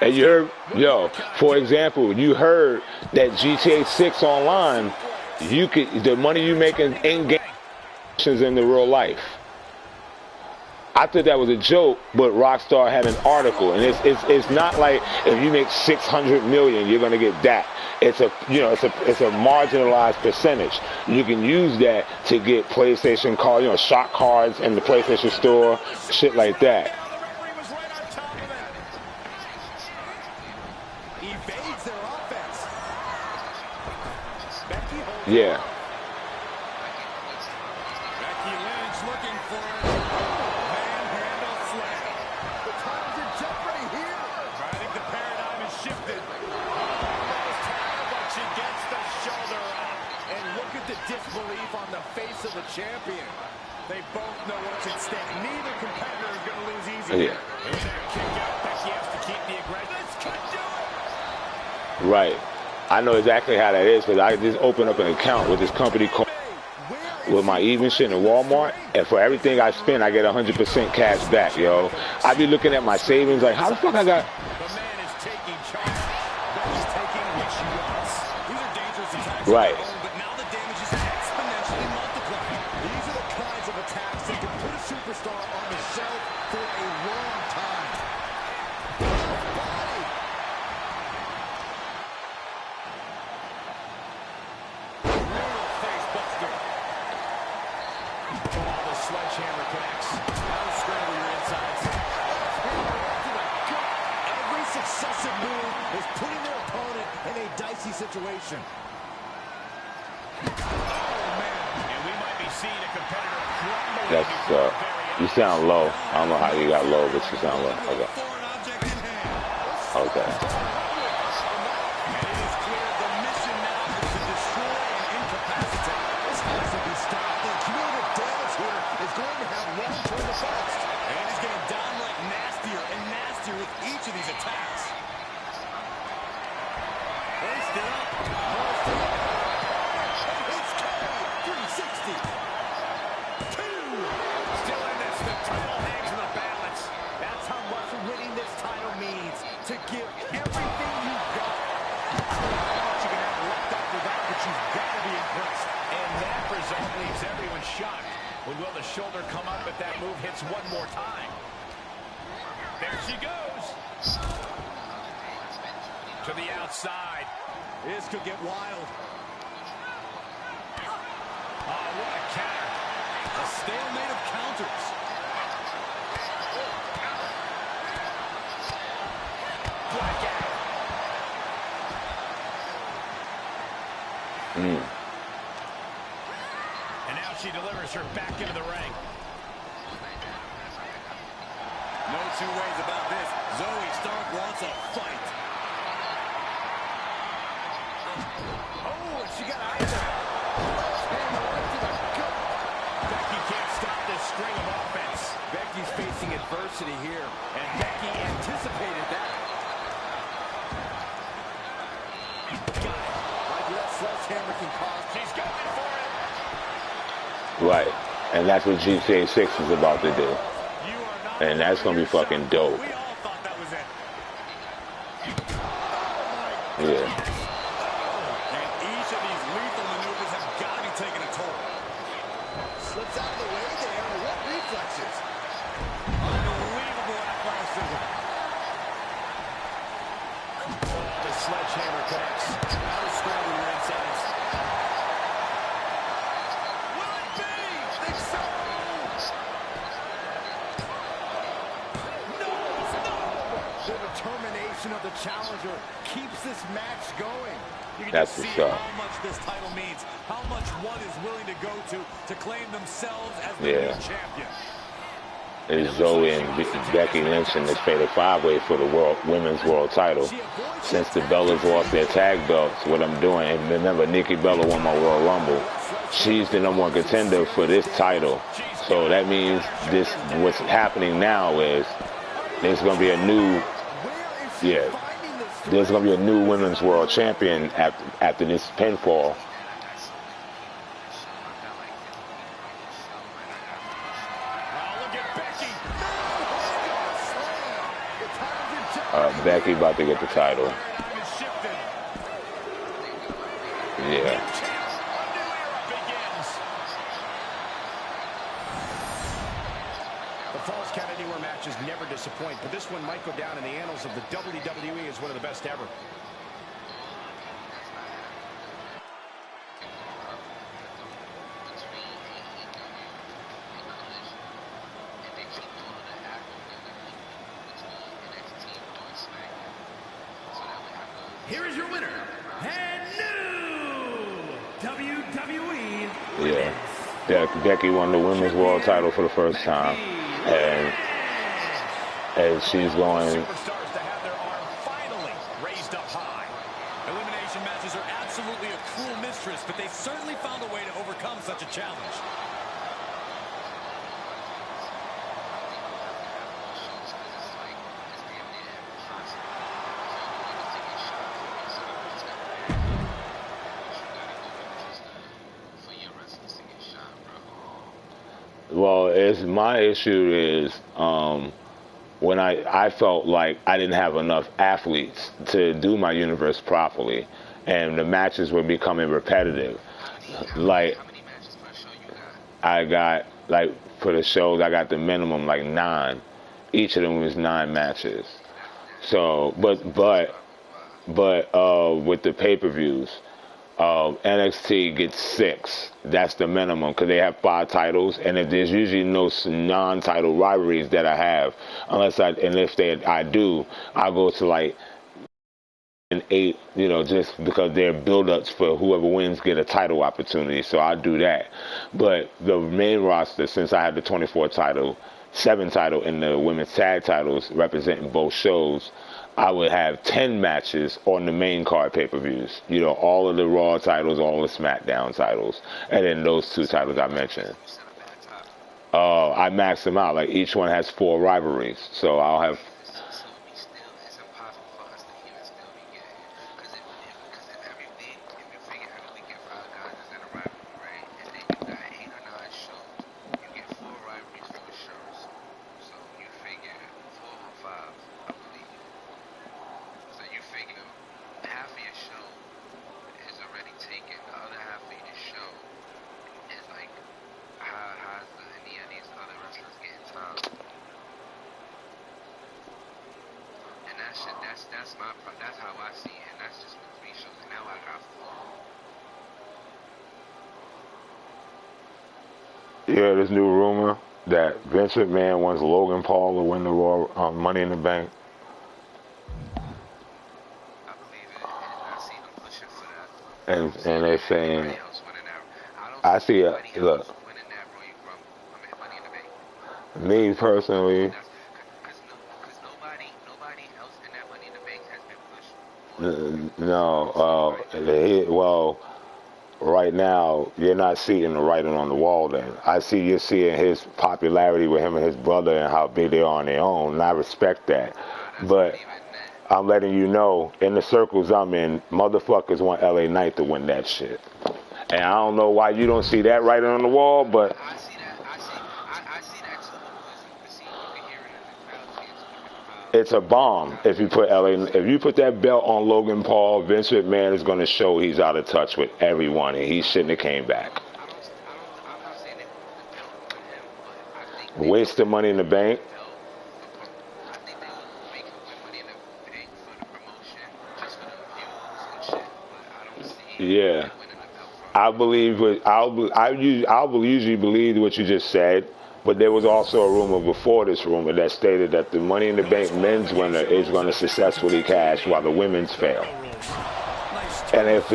And you heard, yo, for example, you heard that GTA 6 online, you could, the money you make in game is in the real life. I thought that was a joke, but Rockstar had an article, and it's not like if you make 600 million, you're gonna get that. It's a it's a marginalized percentage. You can use that to get PlayStation cards, shot cards in the PlayStation Store, shit like that. Evades their offense. Yeah. Becky Lynch looking for it. Manhandle slam. The title's in jeopardy here. I think the paradigm has shifted. But she gets the shoulder up. And look at the disbelief on the face of the champion. They both know what's at stake. Neither competitor is going to lose easy. Yeah. Here's that kick out. Becky has to keep the aggression. This could do it. Right. I know exactly how that is, because I just opened up an account with this company called, with my even shit in Walmart, and for everything I spend, I get 100% cash back, yo. I be looking at my savings like, how the fuck I got? The man is taking charge. Becky's taking what she wants. These are dangerous attacks. Right. But now the damage is exponentially multiplied. These are the kinds of attacks that can put a superstar on the shelf for a long time. Body. Brutal face buster. Oh, the sledgehammer connects. That'll scramble your insides. Every successive move is putting their opponent in a dicey situation. And we might be seeing a competitor crumble. That's, you sound low. I don't know how you got low, but you sound low. Okay. Foreign object in hand. Okay. And it is clear the mission now is to destroy and incapacitate. This has to be stopped. The cumulative damage here is going to have long-term effects. And he's getting downright nastier and nastier with each of these attacks. Hoist it up. It's K 360. Still in this, the title hangs in the balance. That's how much winning this title means. To give everything you've got. You can have left after that, but you've got to be impressed. And that result leaves everyone shocked. When will the shoulder come up if that move hits one more time? There she goes. To the outside. This could get wild. Oh, what a counter. A stalemate of counters. Blackout. And now she delivers her back into the ring. No two ways about this. Zoe Stark wants a fight. Oh, she got eyes out. Becky can't stop this string of offense. Becky's facing adversity here. And Becky anticipated that. Like that sledgehammer can cause. She's going for it. Right. And that's what GTA 6 is about to do. You are not And that's going to be fucking dope. We all thought that was it. Yeah. And each of these lethal maneuvers have got to be taking a toll. Slips out of the way there. What reflexes? Unbelievable athleticism. The sledgehammer connects. That'll scramble your insides. Will it be? Think so. No, no. The determination of the challenger keeps this match going. You can That's just what's see up. how much this title means, how much one is willing to go to claim themselves as the Yeah. new champion. It's Zoe and Becky Lynch in this fatal five-way for the women's world title. Since the Bellas lost their tag belts, what I'm doing, and remember, Nikki Bella won my Royal Rumble. She's the #1 contender for this title. So that means what's happening now is there's going to be a new, there's going to be a new women's world champion after this pinfall. Becky about to get the title. Yeah. The Falls Count Anywhere matches never disappoint, but this one might go down in the annals of the WWE as one of the best ever. Here is your winner, and new WWE. Yeah, Becky won the Women's World title for the first time, and she's going. Superstars to have their arm finally raised up high. Elimination matches are absolutely a cruel mistress, but they've certainly found a way to overcome such a challenge. Well, my issue is when I felt like I didn't have enough athletes to do my universe properly, and the matches were becoming repetitive. Like, I got, like, for the shows, I got the minimum, like, 9. Each of them was 9 matches. So, but with the pay-per-views, NXT gets 6. That's the minimum because they have 5 titles, and there's usually no non-title rivalries that I have, if I do, I'll go to like an 8, just because they're build-ups for whoever wins get a title opportunity. So I'll do that. But the main roster, since I have the 24 title, 7 title in the women's tag titles representing both shows, I would have 10 matches on the main card pay-per-views. All of the Raw titles, all the SmackDown titles, and then those 2 titles I mentioned. I max them out. Like, each one has 4 rivalries. So I'll have... That's how I see it, and that's just with 3 shows, and now I got 4. Yeah, this new rumor that Vince McMahon wants Logan Paul to win the Raw Money in the Bank. I believe it, and I see them pushing for that. And they're saying, I see it. Look, me personally. No, well, right now you're not seeing the writing on the wall. Then you're seeing his popularity with him and his brother and how big they are on their own, and I respect that. But I'm letting you know, in the circles I'm in, motherfuckers want LA Knight to win that shit, and I don't know why you don't see that writing on the wall, but. I see that too, because you can hear it in the crowd. It's a bomb if you put that belt on Logan Paul. Vince McMahon is going to show he's out of touch with everyone, and he shouldn't have came back. I'm not saying they put the belt on him, but I think Waste the Money in the Bank. I think they would make him win Money in the Bank for the promotion, just for the views and shit. But I don't see Yeah, winning the belt. I will usually believe what you just said. But there was also a rumor before this rumor that stated that the Money in the Bank men's winner is going to successfully cash while the women's fail. And if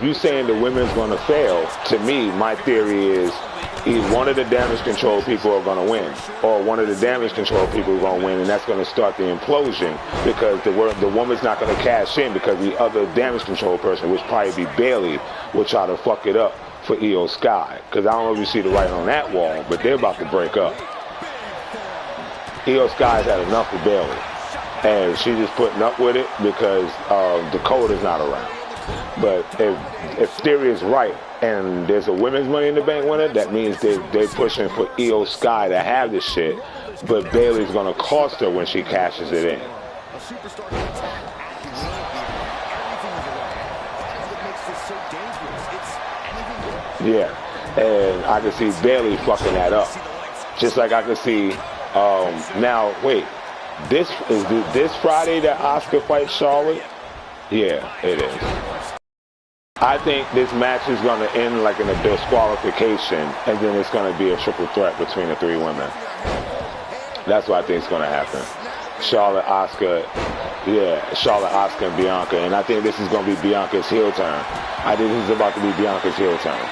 you're saying the women's going to fail, to me, my theory is one of the damage control people are going to win, or one of the damage control people are going to win, and that's going to start the implosion because the woman's not going to cash in because the other damage control person, which probably be Bailey, will try to fuck it up for Io Sky, because I don't know if you see the writing on that wall, but they're about to break up. Io Sky's had enough of Bailey, and she's just putting up with it because Dakota's not around. But if theory is right, and there's a women's Money in the Bank winner, that means they're pushing for Io Sky to have this shit, but Bailey's gonna cost her when she cashes it in. superstar can attack at will here. Everything is right. That is what makes this so dangerous. It's anything goes. Yeah, and I can see Bailey fucking that up. Just like I can see, now, wait, this Friday that Asuka fights Charlotte? Yeah, it is. I think this match is going to end like in a disqualification, and then it's going to be a triple threat between the three women. That's what I think is going to happen. Charlotte, Asuka, and Bianca. And I think this is going to be Bianca's heel turn. I think this is about to be Bianca's heel turn.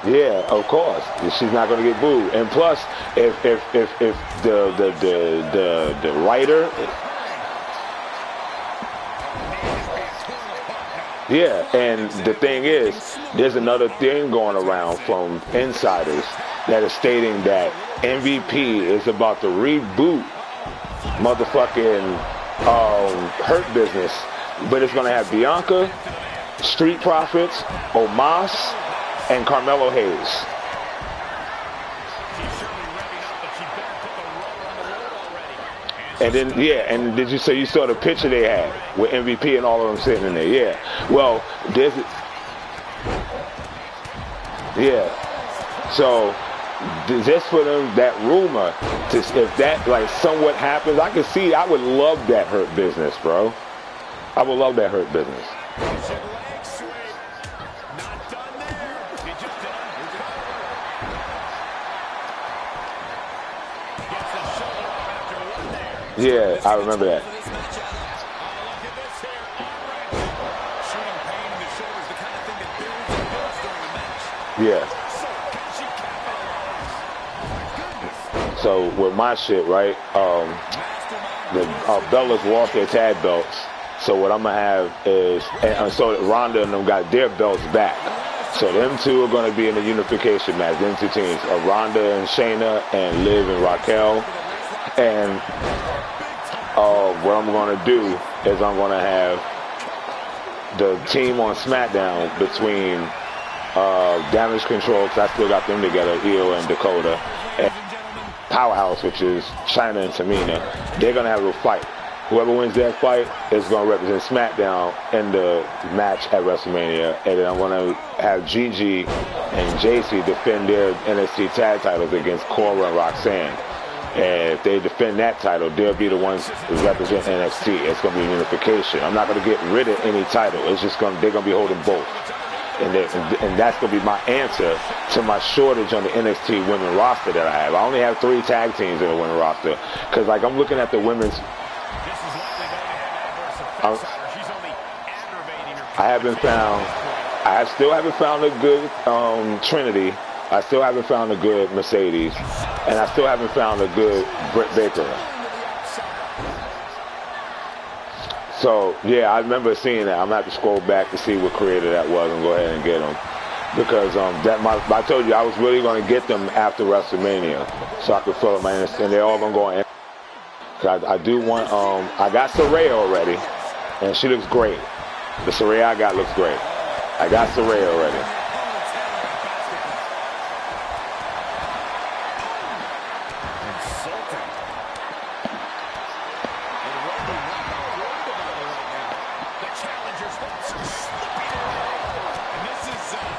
Yeah, of course. She's not going to get booed. And plus, if the writer, yeah, and the thing is, there's another thing going around from insiders that is stating that MVP is about to reboot motherfucking Hurt Business, but it's going to have Bianca, Street Profits, Omos, and Carmelo Hayes. And then, yeah, and did you say you saw the picture they had with MVP and all of them sitting in there? Yeah. Well, there's, yeah. So, just for them, that rumor, if that like somewhat happens, I can see, I would love that Hurt Business, bro. I would love that Hurt Business. Yeah, I remember that. Yeah. So with my shit, right? The Bellas lost their tag belts. So what I'm gonna have is, and so Ronda and them got their belts back. So them two are gonna be in the unification match. Them two teams, Ronda and Shayna, and Liv and Raquel. And what I'm going to do is I'm going to have the team on SmackDown between Damage Control, because I still got them together, Io and Dakota, and Powerhouse, which is China and Tamina. They're going to have a fight. Whoever wins that fight is going to represent SmackDown in the match at WrestleMania. And then I'm going to have Gigi and JC defend their NXT tag titles against Cora and Roxanne. And if they defend that title, they'll be the ones who represent NXT. It's going to be unification. I'm not going to get rid of any title. It's just they're going to be holding both. And that's going to be my answer to my shortage on the NXT women roster that I have. I only have 3 tag teams in the women roster. Because, like, I'm looking at the women's... I still haven't found a good Trinity. I still haven't found a good Mercedes, and I still haven't found a good Britt Baker. So, yeah, I remember seeing that. I'm going to have to scroll back to see what creator that was and go ahead and get them. Because I told you, I was really going to get them after WrestleMania so I could fill up my Insta, and they're all going to go in. I do want, I got Saraya already, and she looks great. The Saraya I got looks great. I got Saraya already.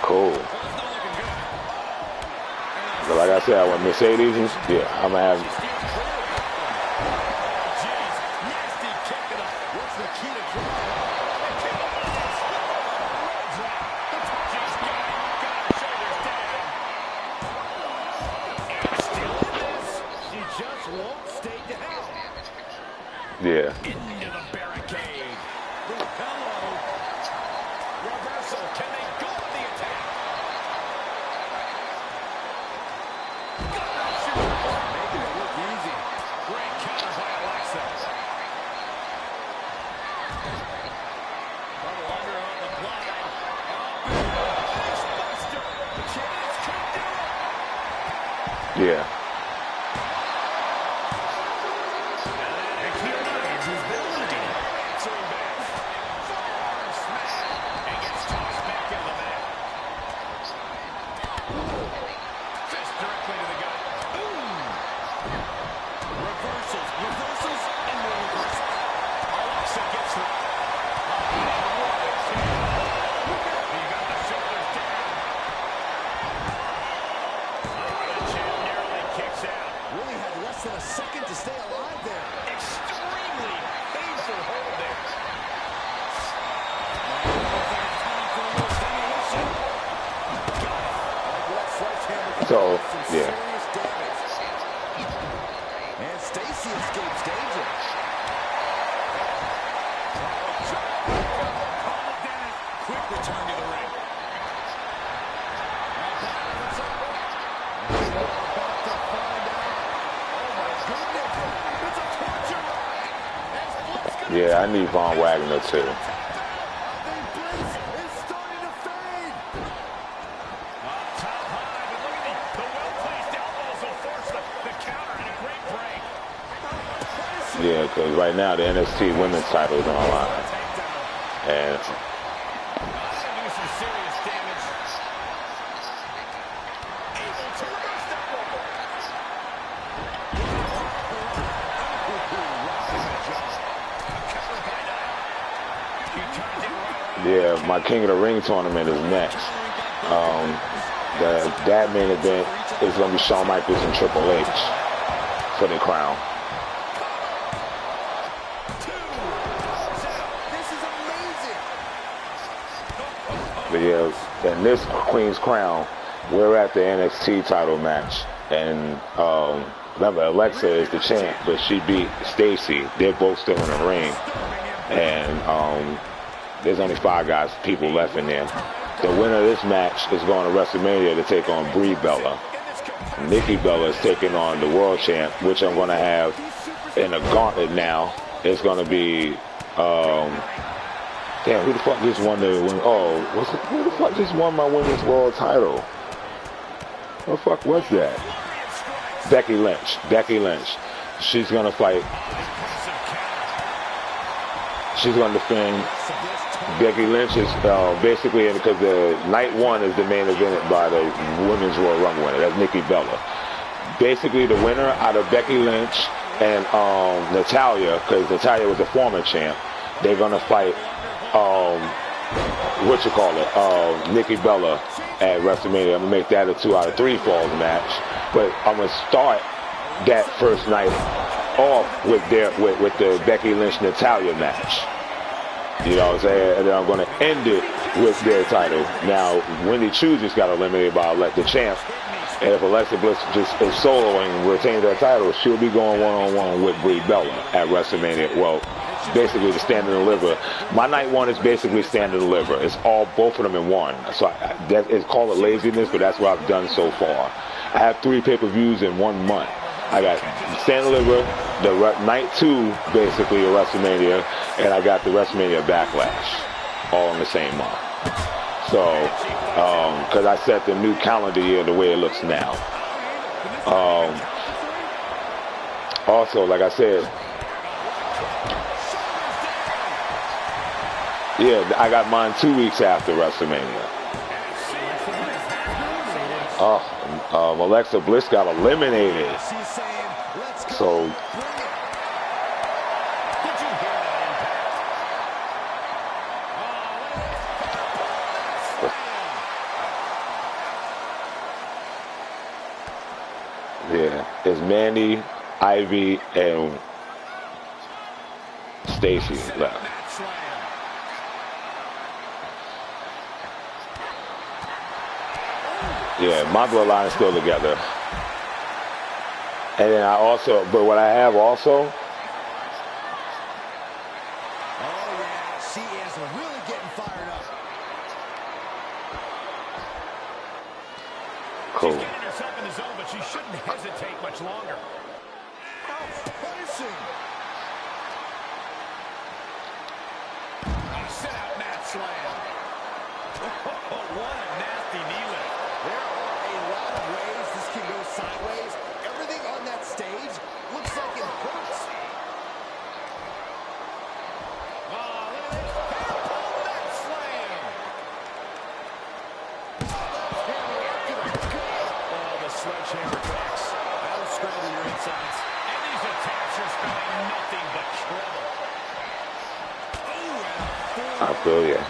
Cool. So like I said, I want Mercedes. Yeah, I'm gonna have. Yeah. Yeah. return to the ring. Yeah, I need Von Wagner too. Yeah, because right now the NXT women's title is on the line. And yeah, my King of the Ring tournament is next. That main event is going to be Shawn Michaels and Triple H for the crown. But yeah, in this Queen's Crown, we're at the NXT title match, and remember, Alexa is the champ, but she beat Stacy. They're both still in the ring, and there's only 5 people left in there. The winner of this match is going to WrestleMania to take on Brie Bella. Nikki Bella is taking on the world champ, which I'm going to have in a gauntlet now. It's going to be, damn, who the fuck just won the win? Oh, who the fuck just won my women's world title? What the fuck was that? Becky Lynch. Becky Lynch. She's going to fight. She's going to defend. Becky Lynch is basically, because the night 1 is the main event by the Women's Royal Rumble winner. That's Nikki Bella. Basically, the winner out of Becky Lynch and Natalya, because Natalya was a former champ, they're going to fight, Nikki Bella at WrestleMania. I'm going to make that a 2 out of 3 falls match. But I'm going to start that first night off with the Becky Lynch-Natalya match. You know what I'm saying? And then I'm going to end it with their title. Now, Wendy Chu just got eliminated by the champ. And if Alexa Bliss just is soloing and retains that title, she'll be going one-on-one with Brie Bella at WrestleMania. Well, basically the stand and deliver. My night 1 is basically stand and deliver. It's all, both of them in one. So it's called it laziness, but that's what I've done so far. I have 3 pay-per-views in 1 month. I got stand and deliver, the night 2, basically, of WrestleMania, and I got the WrestleMania Backlash, all in the same month. So, because I set the new calendar year the way it looks now. Also, like I said, yeah, I got mine 2 weeks after WrestleMania. Alexa Bliss got eliminated. So, yeah, it's Mandy, Ivy, and Stacy left. Yeah, my bloodline is still together. And then but what I have also. Oh yeah, she is really getting fired up. Cool. She's getting herself in the zone, but she shouldn't hesitate much longer. Punishing. Sit out mat slam. What a nasty knee lift. There are a lot of ways this can go sideways. Everything on that stage looks like it hurts. Oh, look at this. Powerbomb mat slam. Oh, the sledgehammer attacks. That'll scramble your insides. And these attacks are spelling nothing but trouble. Oh, I feel you.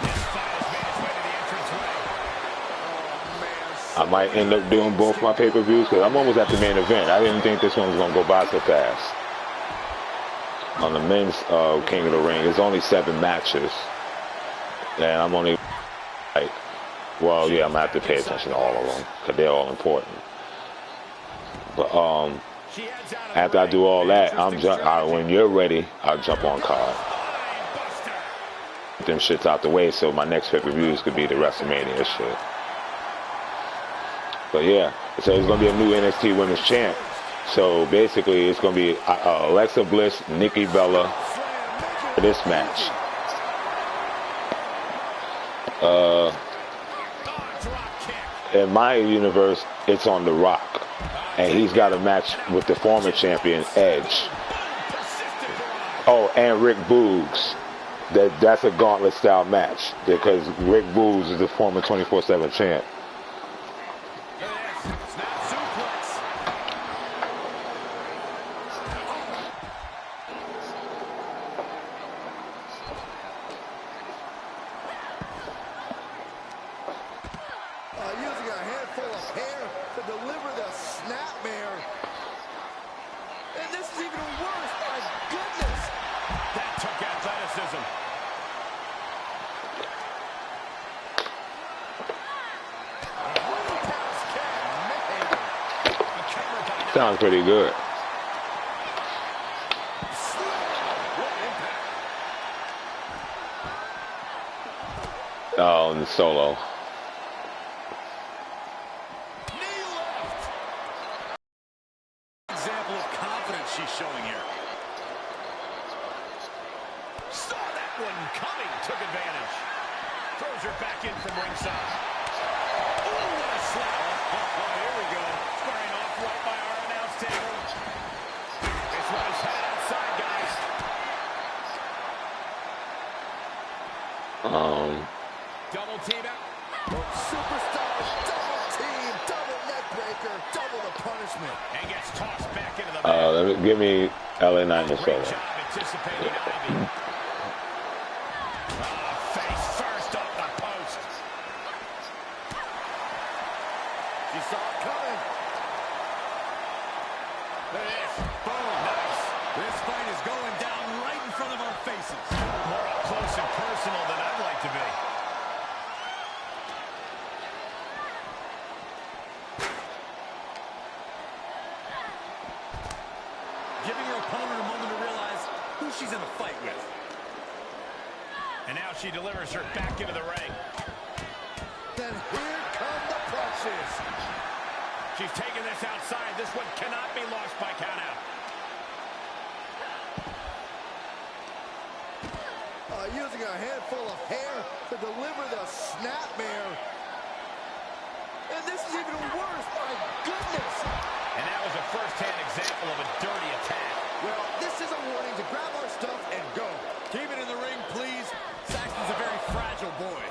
I might end up doing both my pay-per-views because I'm almost at the main event. I didn't think this one was going to go by so fast. On the men's King of the Ring, there's only 7 matches. And I'm only like, well, yeah, I'm going to have to pay attention to all of them because they're all important. But after I do all that, when you're ready, I'll jump on card. them shits out the way so my next pay-per-views could be the WrestleMania shit. But yeah, so it's going to be a new NXT Women's Champ. So basically it's going to be Alexa Bliss, Nikki Bella for this match. In my universe, it's on The Rock. And he's got a match with the former champion, Edge. Oh, and Rick Boogs. That's a gauntlet style match because Rick Boogs is the former 24/7 champ. Using a handful of hair to deliver the snapmare. And this is even worse, my goodness. That took athleticism. Sounds pretty good. Oh, and the solo. Example of confidence she's showing here. Saw that one coming, took advantage. Throws her back in from ringside. Ooh, what a slap. Oh, here we go. Squaring off right by our announce table. This one is headed outside, guys. Double team out. Superstars, double team, double neck breaker, double the punishment. And gets tossed back into the Give me LA Knight and solo. great job anticipating Ivy. Face first off the post. She saw it coming. Look at this. Boom. Nice. This fight is going down right in front of our faces. More up close and personal than I'd like to be. Giving her opponent a moment to realize who she's in a fight with. And now she delivers her back into the ring. Then here come the punches. She's taking this outside. This one cannot be lost by countout. Using a handful of hair to deliver the snapmare. And this is even worse, my goodness. And that was a first-hand example of a dirty attack. Well, this is a warning to grab our stuff and go. Keep it in the ring, please. Saxton's a very fragile boy.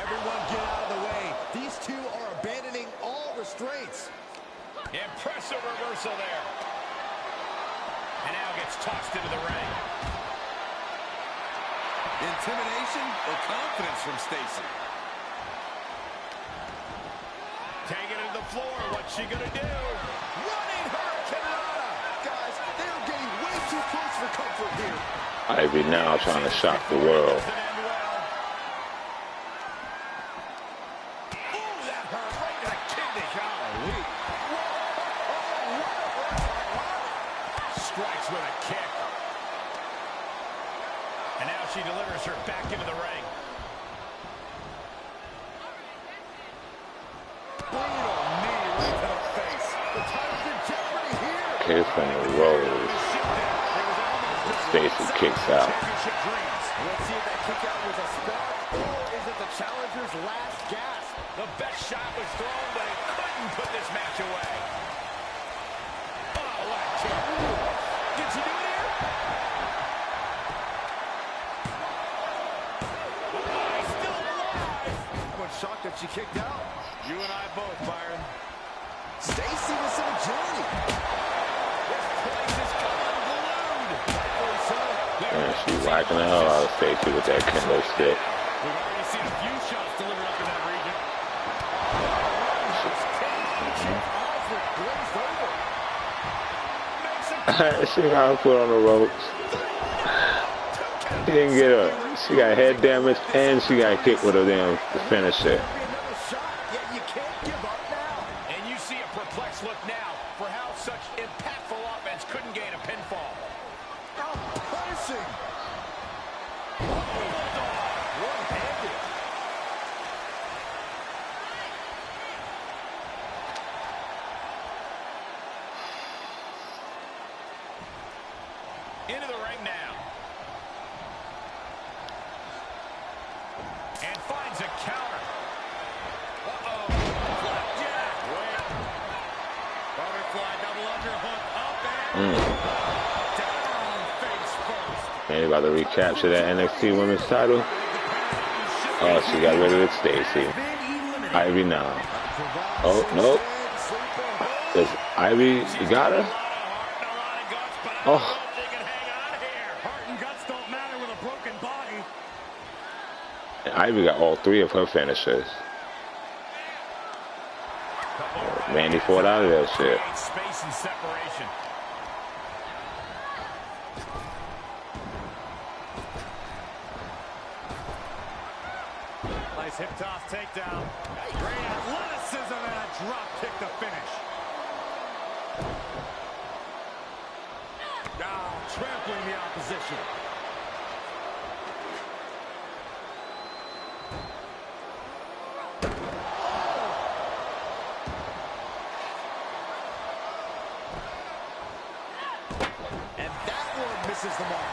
Everyone get out of the way. These two are abandoning all restraints. Impressive reversal there. And now gets tossed into the ring. Intimidation or confidence from Stacy? Taking it to the floor. What's she gonna do? Running hurricanrana. Guys, they are getting way too close for comfort here. Ivy now trying to shock the world. Doesn't end well. Ooh, that hurt right to the kidney. Golly. Strikes with a kick. And now she delivers her back into the ring. Brutal knee right to the face. The title's in jeopardy here. Kick from the Rose. Stacy kicks out. Let's see if that kick out was a spark or is it the challenger's last gasp? The best shot was thrown, but it couldn't put this match away. Oh, what a kick. Did she do it here? Oh, he's still alive. I'm shocked that she kicked out. You and I both, Byron. Stacy with some agility. This place is unglued. Rightfully so. And she's whacking the hell out of Stacy with that kendo stick. We've already seen a few shots delivered up in that region. She got her foot on the ropes. She didn't get her. She got head damage and she got kicked with her damn finisher. And you see a perplexed look now for how such impactful offense couldn't gain a pinfall. reversing. One-handed. Into the ring now. And finds a counter. Uh-oh. Flapjack. Wait. Butterfly double underhook. Up and down face first. And about to recapture that NXT Women's title. Oh, she got rid of it, Stacy. Ivy now. Oh, no. Is Ivy, you got her? Oh. Heart and guts don't matter with a broken body. And Ivy got all three of her finishers. Mandy fought out of that shit. Space and separation. Nice hip toss takedown. Great athleticism and a drop kick to finish. Now trampling the opposition. And that one misses the mark.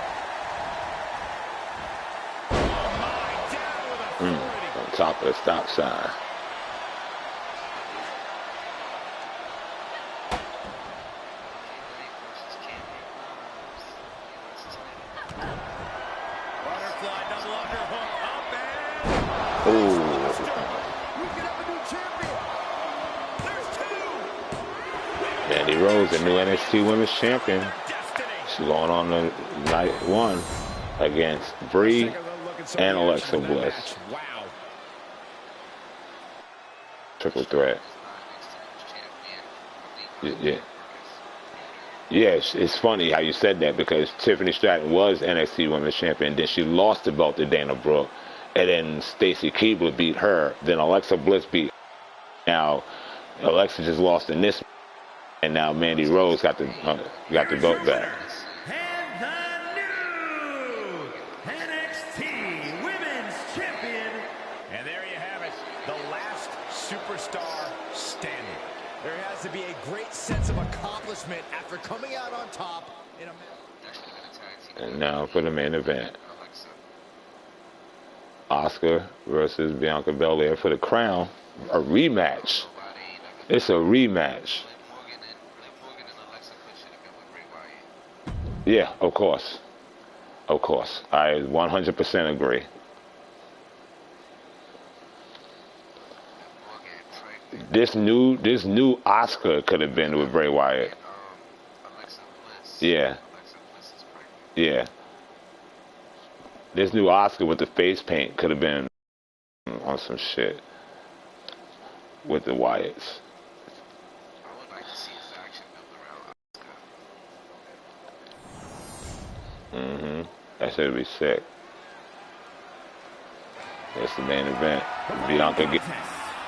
Oh my, down with authority. On top of the stop sign. Butterfly double underhook up and Ooh. we could have a new champion. There's two. Mandy Rose, the new NXT Women's Champion. Destiny. She's going on the night one against Brie and Alexa Bliss. Wow. Triple threat. Yeah. Yes, it's funny how you said that because Tiffany Stratton was NXT Women's Champion. Then she lost the belt to Dana Brooke. And then Stacy Keibler beat her. Then Alexa Bliss beat her. Now, Alexa just lost in this. And now Mandy Rose got the belt back. And the new NXT Women's Champion. And there you have it, the last superstar standing. There has to be a great sense of accomplishment after coming out on top in a And now for the main event. Asuka versus Bianca Belair for the crown. A rematch. It's a rematch. Yeah, of course. Of course. I 100% agree. This new Asuka could have been with Bray Wyatt. Yeah. Yeah. This new Asuka with the face paint could have been on some shit with the Wyatts. That should be sick. That's the main event. Bianca get. Is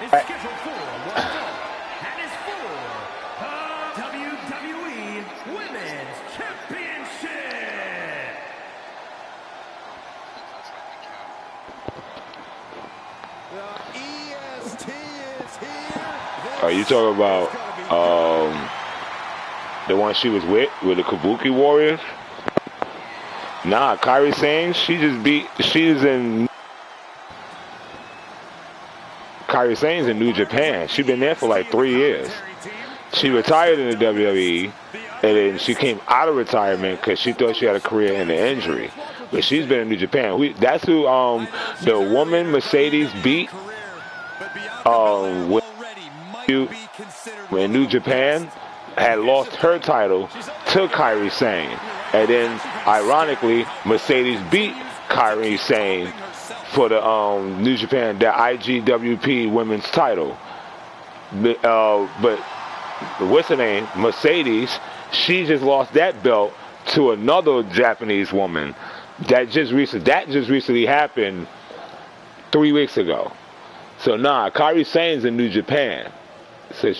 scheduled for one fall, and is for the WWE Women's Championship. The EST is here. Are you talking about the one she was with the Kabuki Warriors? Nah, Kairi Sane, she's in Kairi Sane's in New Japan. She's been there for like 3 years. She retired in the WWE, and then she came out of retirement because she thought she had a career in the injury. But she's been in New Japan. That's who the woman Mercedes beat when New Japan had lost her title to Kairi Sane. And then, ironically, Mercedes beat Kairi Sane for the New Japan, the IGWP women's title. But what's her name? Mercedes, she just lost that belt to another Japanese woman. That just recently happened 3 weeks ago. So nah, Kairi Sane's in New Japan. So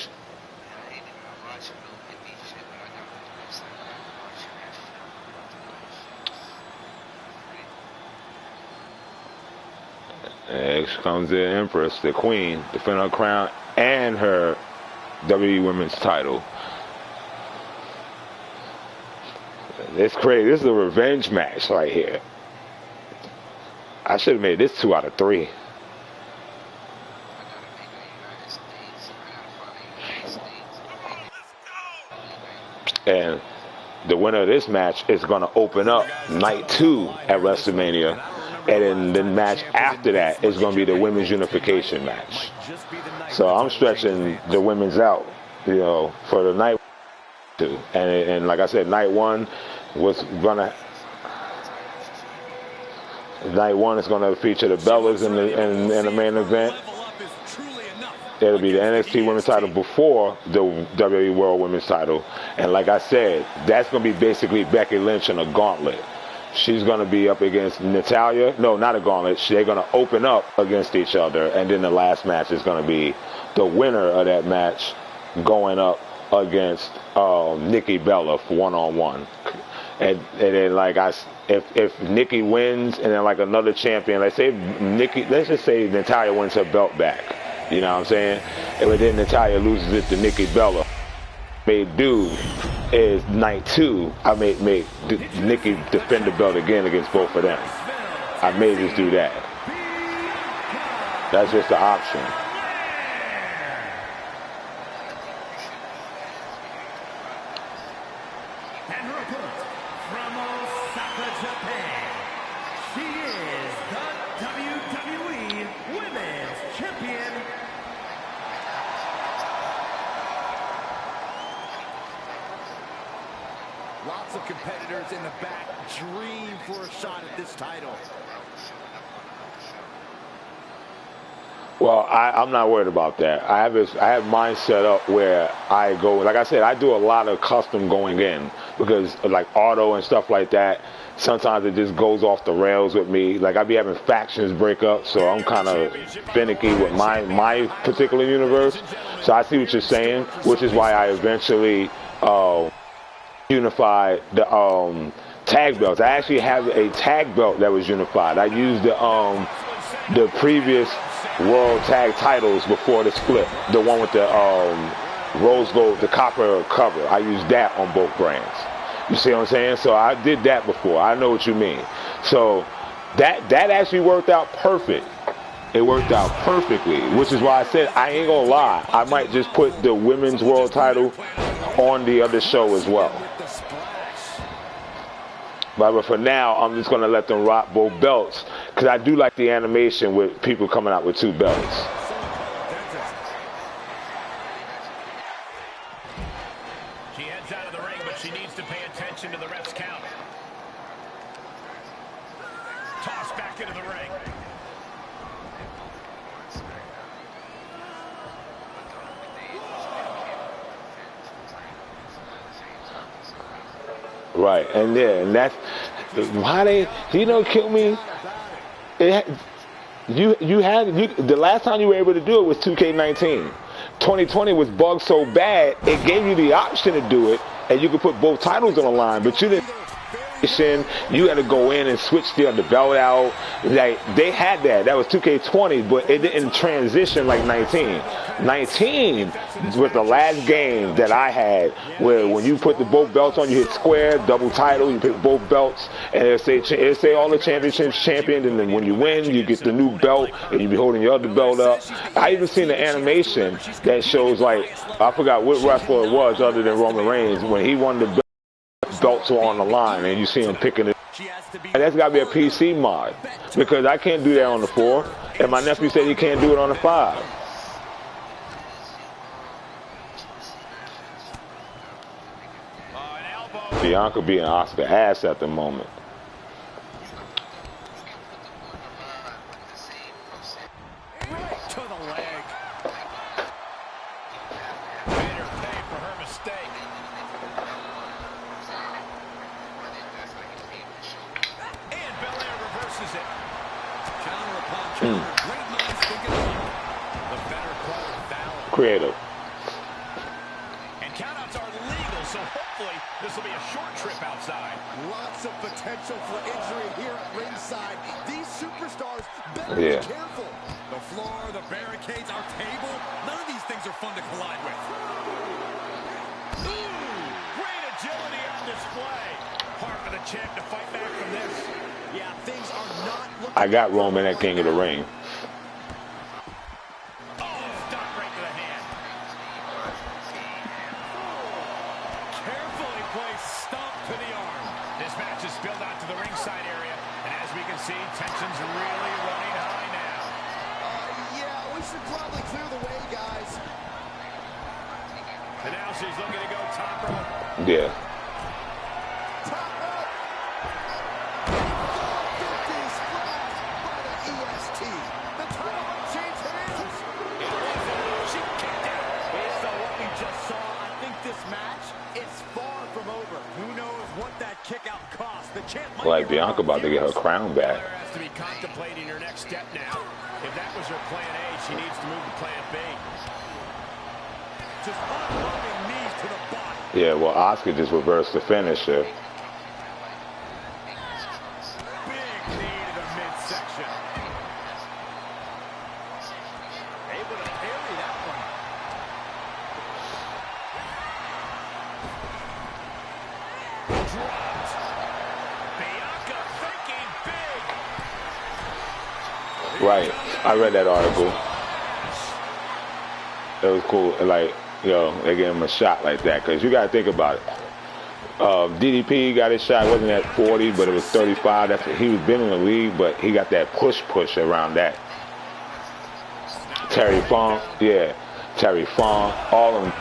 Here comes the Empress, the Queen, defending her crown and her WWE Women's title. It's crazy. This is a revenge match right here. I should have made this 2 out of 3. And the winner of this match is going to open up night 2 at WrestleMania. And then the match after that is going to be the women's unification match. So I'm stretching the women's out, you know, for the night 2. And like I said, night 1 was going to... Night 1 is going to feature the Bellas in the main event. It'll be the NXT Women's title before the WWE World Women's title. And like I said, that's going to be basically Becky Lynch in a gauntlet. She's going to be up against Natalya. No, not a gauntlet. They're going to open up against each other. And then the last match is going to be the winner of that match going up against Nikki Bella for one-on-one. And then, like, if Nikki wins and then, like, another champion, let's just say Natalya wins her belt back. You know what I'm saying? And then Natalya loses it to Nikki Bella. May do is night 2, I may make Nikki defend the belt again against both of them. I may just do that. That's just the option. And her opponent from Osaka, Japan, she is the WWE Women's Champion, Lots of competitors in the back dream for a shot at this title. Well, I'm not worried about that. I have mine set up where I go. Like I said, I do a lot of custom going in because like auto and stuff like that. Sometimes it just goes off the rails with me. Like I be having factions break up, so I'm kind of finicky with my particular universe. So I see what you're saying, which is why I eventually unified the tag belts. I actually have a tag belt that was unified. I used the previous world tag titles before the split, the one with the rose gold, the copper cover. I used that on both brands. You see what I'm saying? So I did that before. I know what you mean. So that actually worked out perfect. It worked out perfectly, which is why I said I ain't gonna lie. I might just put the women's world title on the other show as well. But for now, I'm just going to let them rock both belts because I do like the animation with people coming out with 2 belts. She heads out of the ring, but she needs to pay attention to the ref's count. Toss back into the ring. Right, and that's why they, kill me. The last time you were able to do it was 2K19. 2020 was bugged so bad, it gave you the option to do it, and you could put both titles on the line, but you didn't. You had to go in and switch the other belt out. Like they had that. That was 2K20, but it didn't transition like 19. 19 was the last game that I had where when you put the both belts on, you hit square, double title, you pick both belts, and it'll say all the championships champion, and then when you win, you get the new belt, and you be holding your other belt up. I even seen the animation that shows like I forgot what wrestler it was other than Roman Reigns when he won the belt. Belts are on the line and you see him picking it. And that's got to be a PC mod because I can't do that on the 4 and my nephew said he can't do it on the 5. Bianca being Oscar ass at the moment. To the leg. Made her pay for her mistake. Creative. And countouts are legal, so hopefully this will be a short trip outside. Lots of potential for injury here at ringside. These superstars better Yeah. be careful. The floor, the barricades, our table, none of these things are fun to collide with. Great agility on display. Hard for the champ to fight back from this. Yeah, things are not looking. I got Roman at King of the Ring. Oh, stop right to the hand. Carefully placed stomp to the arm. This match is spilled out to the ringside area, and as we can see, tension's really running high now. Yeah, we should probably clear the way, guys. And now she's looking to go top rope. Yeah. Top rope. 450 splash by the EST. The title might change hands. She kicked out. Based on what we just saw, I think this match is far from over. Who knows what that kick out cost? The champ might Like be running Bianca about to get her crown back. Claire has to be contemplating her next step now. If that was her plan A, she needs to move to plan B. just unloading knees to the body. Yeah, well, Asuka just reversed the finisher. Big knee to the midsection. Able to parry that one. Dropped. Bianca thinking big. Right. I read that article. It was cool. Like, yo, they gave him a shot like that. Because you got to think about it. DDP got his shot. Wasn't at 40, but it was 35. That's he was been in the league, but he got that push around that. Terry Funk, yeah. Terry Funk, all of them.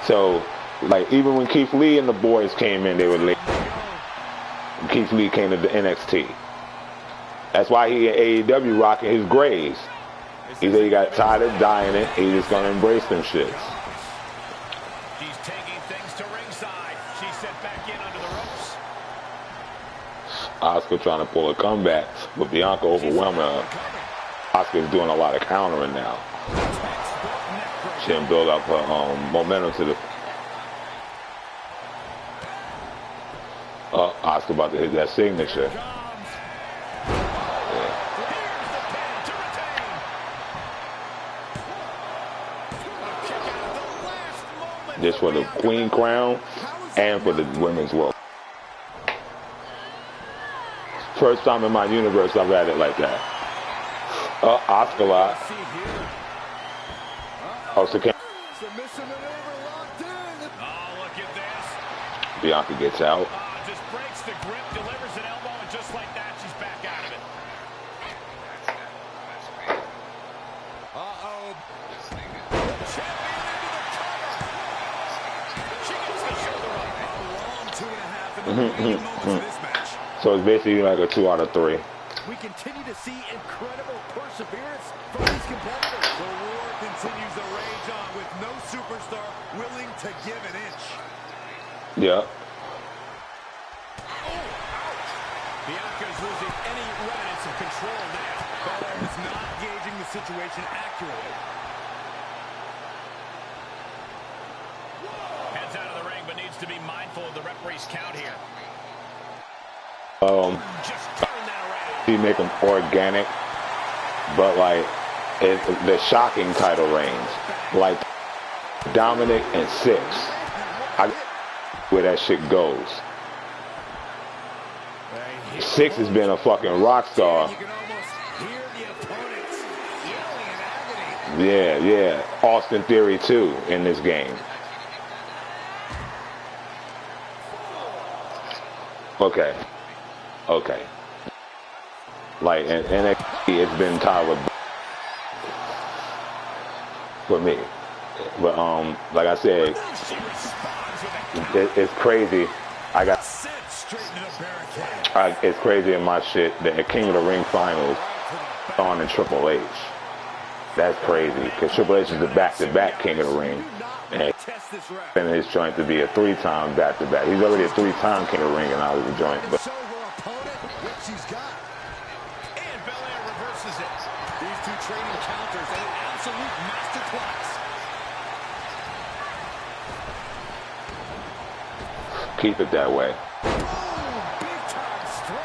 So, like, even when Keith Lee and the boys came in, they were late. Keith Lee came to the NXT. That's why he in AEW rocking his grays. He said he got tired of dying it. He's just going to embrace them shits. She's taking things to ringside. She's set back in under the ropes. Asuka trying to pull a comeback, but Bianca overwhelming her. Asuka's doing a lot of countering now. She didn't build up her momentum to the... Asuka about to hit that signature. This for the Queen Crown and for the Women's World. First time in my universe I've had it like that. Asuka lot. Also came. Submission maneuver locked in. Oh, look at this. Bianca gets out. Just breaks the grip, delivers an elbow, and just like that, she's back out of it. Uh-oh. Champion into the cover. She gets the shoulder up. A long 2.5 in the beginning moments of this match. So it's basically like a 2 out of 3. We continue to see incredible perseverance from these competitors. The war continues to rage on with no superstar willing to give an inch. Yeah. Bianca's losing any remnants of control now. Belair is not gauging the situation accurately. Heads out of the ring, but needs to be mindful of the referee's count here. Just turn that around. You make them organic, but like the shocking title reigns, like Dominic and Six. I where that shit goes. Six has been a fucking rock star. You can almost hear the opponents yelling in agony. Yeah. Austin Theory too in this game. Okay. Like, and it's been Tyler for me. But, like I said, it's crazy. It's crazy in my shit that at King of the Ring finals on in Triple H. That's crazy, because Triple H is the back-to-back King of the Ring. And his joint to be a 3-time back-to-back. He's already a 3-time King of the Ring and out of the joint. But She's got. And Belair reverses it. These two trading counters and an absolute masterclass. keep it that way.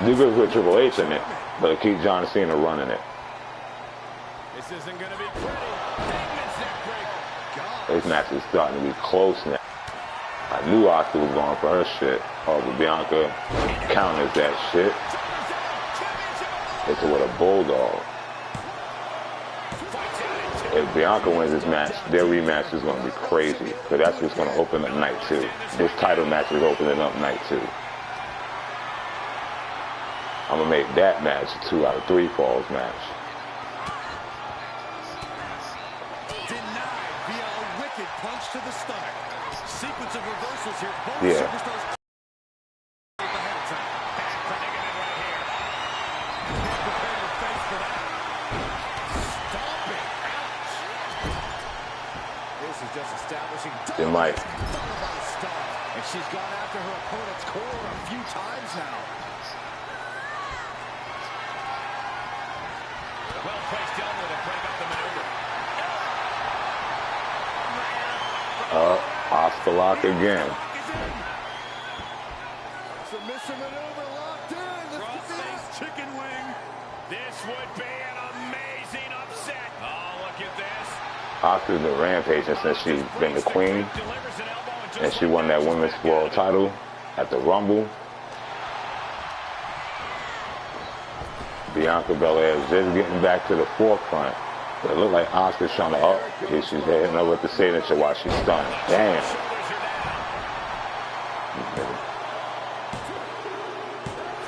Do good with Triple H in it, but keep John Cena running it. This isn't going to be pretty. Hangman's neck breaker. This match is starting to be close now. I knew Asuka was going for her shit. Oh, but Bianca counters that shit. It's with a bulldog. If Bianca wins this match, their rematch is going to be crazy. Because that's what's going to open up night 2. This title match is opening up night 2. I'm going to make that match a 2 out of 3 falls match. Denied via a wicked punch to the stomach. Sequence of reversals here. Both Yeah. superstars ahead of time. Bad predicament right here. Can't prepare your face for that. Stomping. Ouch. This is just establishing It might. and she's gone after her opponent's core a few times now. Well-placed elbow to break up the maneuver. Asuka lock again. Submission maneuver locked in. This could be Crossface it. chicken wing. This would be an amazing upset. Oh, look at this. Asuka's been rampaging since she's been the queen. Delivers an elbow and And just she won that women's world title at the Rumble. Bianca Belair is just getting back to the forefront. But it looked like Asuka's trying to up. She's hitting her with the signature while she's stunned. Damn.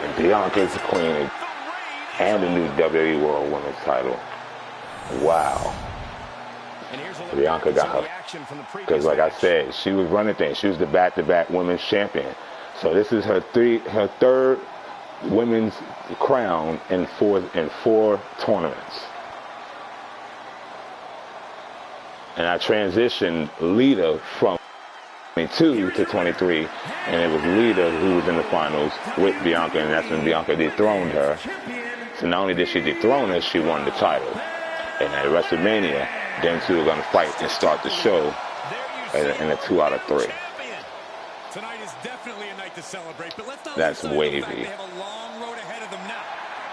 And Bianca's the queen and the new WWE World Women's title. Wow. And here's a look Bianca at got some her. of the action from the previous Because like I match. said, she was running things. She was the back-to-back women's champion. So this is her third women's crown in four tournaments. And I transitioned Lita from 22 to 23, and it was Lita who was in the finals with Bianca, and that's when Bianca dethroned her. So not only did she dethrone her, she won the title. And at WrestleMania, them two are going to fight and start the show in a 2 out of 3. Tonight is definitely a night to celebrate, but let's not That's lose sight of the fact wavy. They have a long road ahead of them now.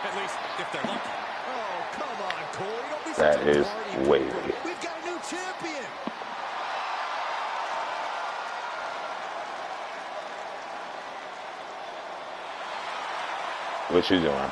At least if they're lucky. Oh, come on, Corey. Don't be That such a is party wavy. pooper. We've got a new champion. What you doing?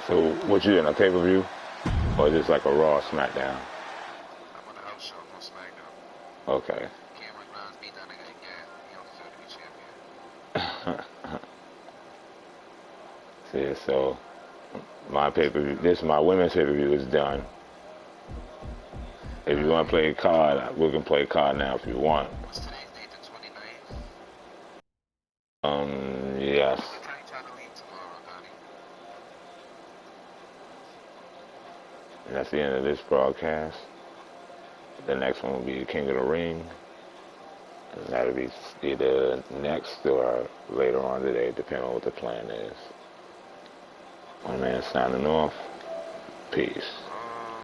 So, what you in, a pay-per-view? Or just like a Raw SmackDown? I'm on the house show. I'm on SmackDown. Okay. Cameron Grimes beat that nigga again. He don't deserve to be champion. See, so my pay-per-view, this my women's pay-per-view is done. If you want to play a card, we can play a card now if you want. What's today's date? The 29th? Yes. What time you trying to leave tomorrow, Donnie? And that's the end of this broadcast. The next one will be King of the Ring. And that'll be either next or later on today, depending on what the plan is. My man signing off. Peace.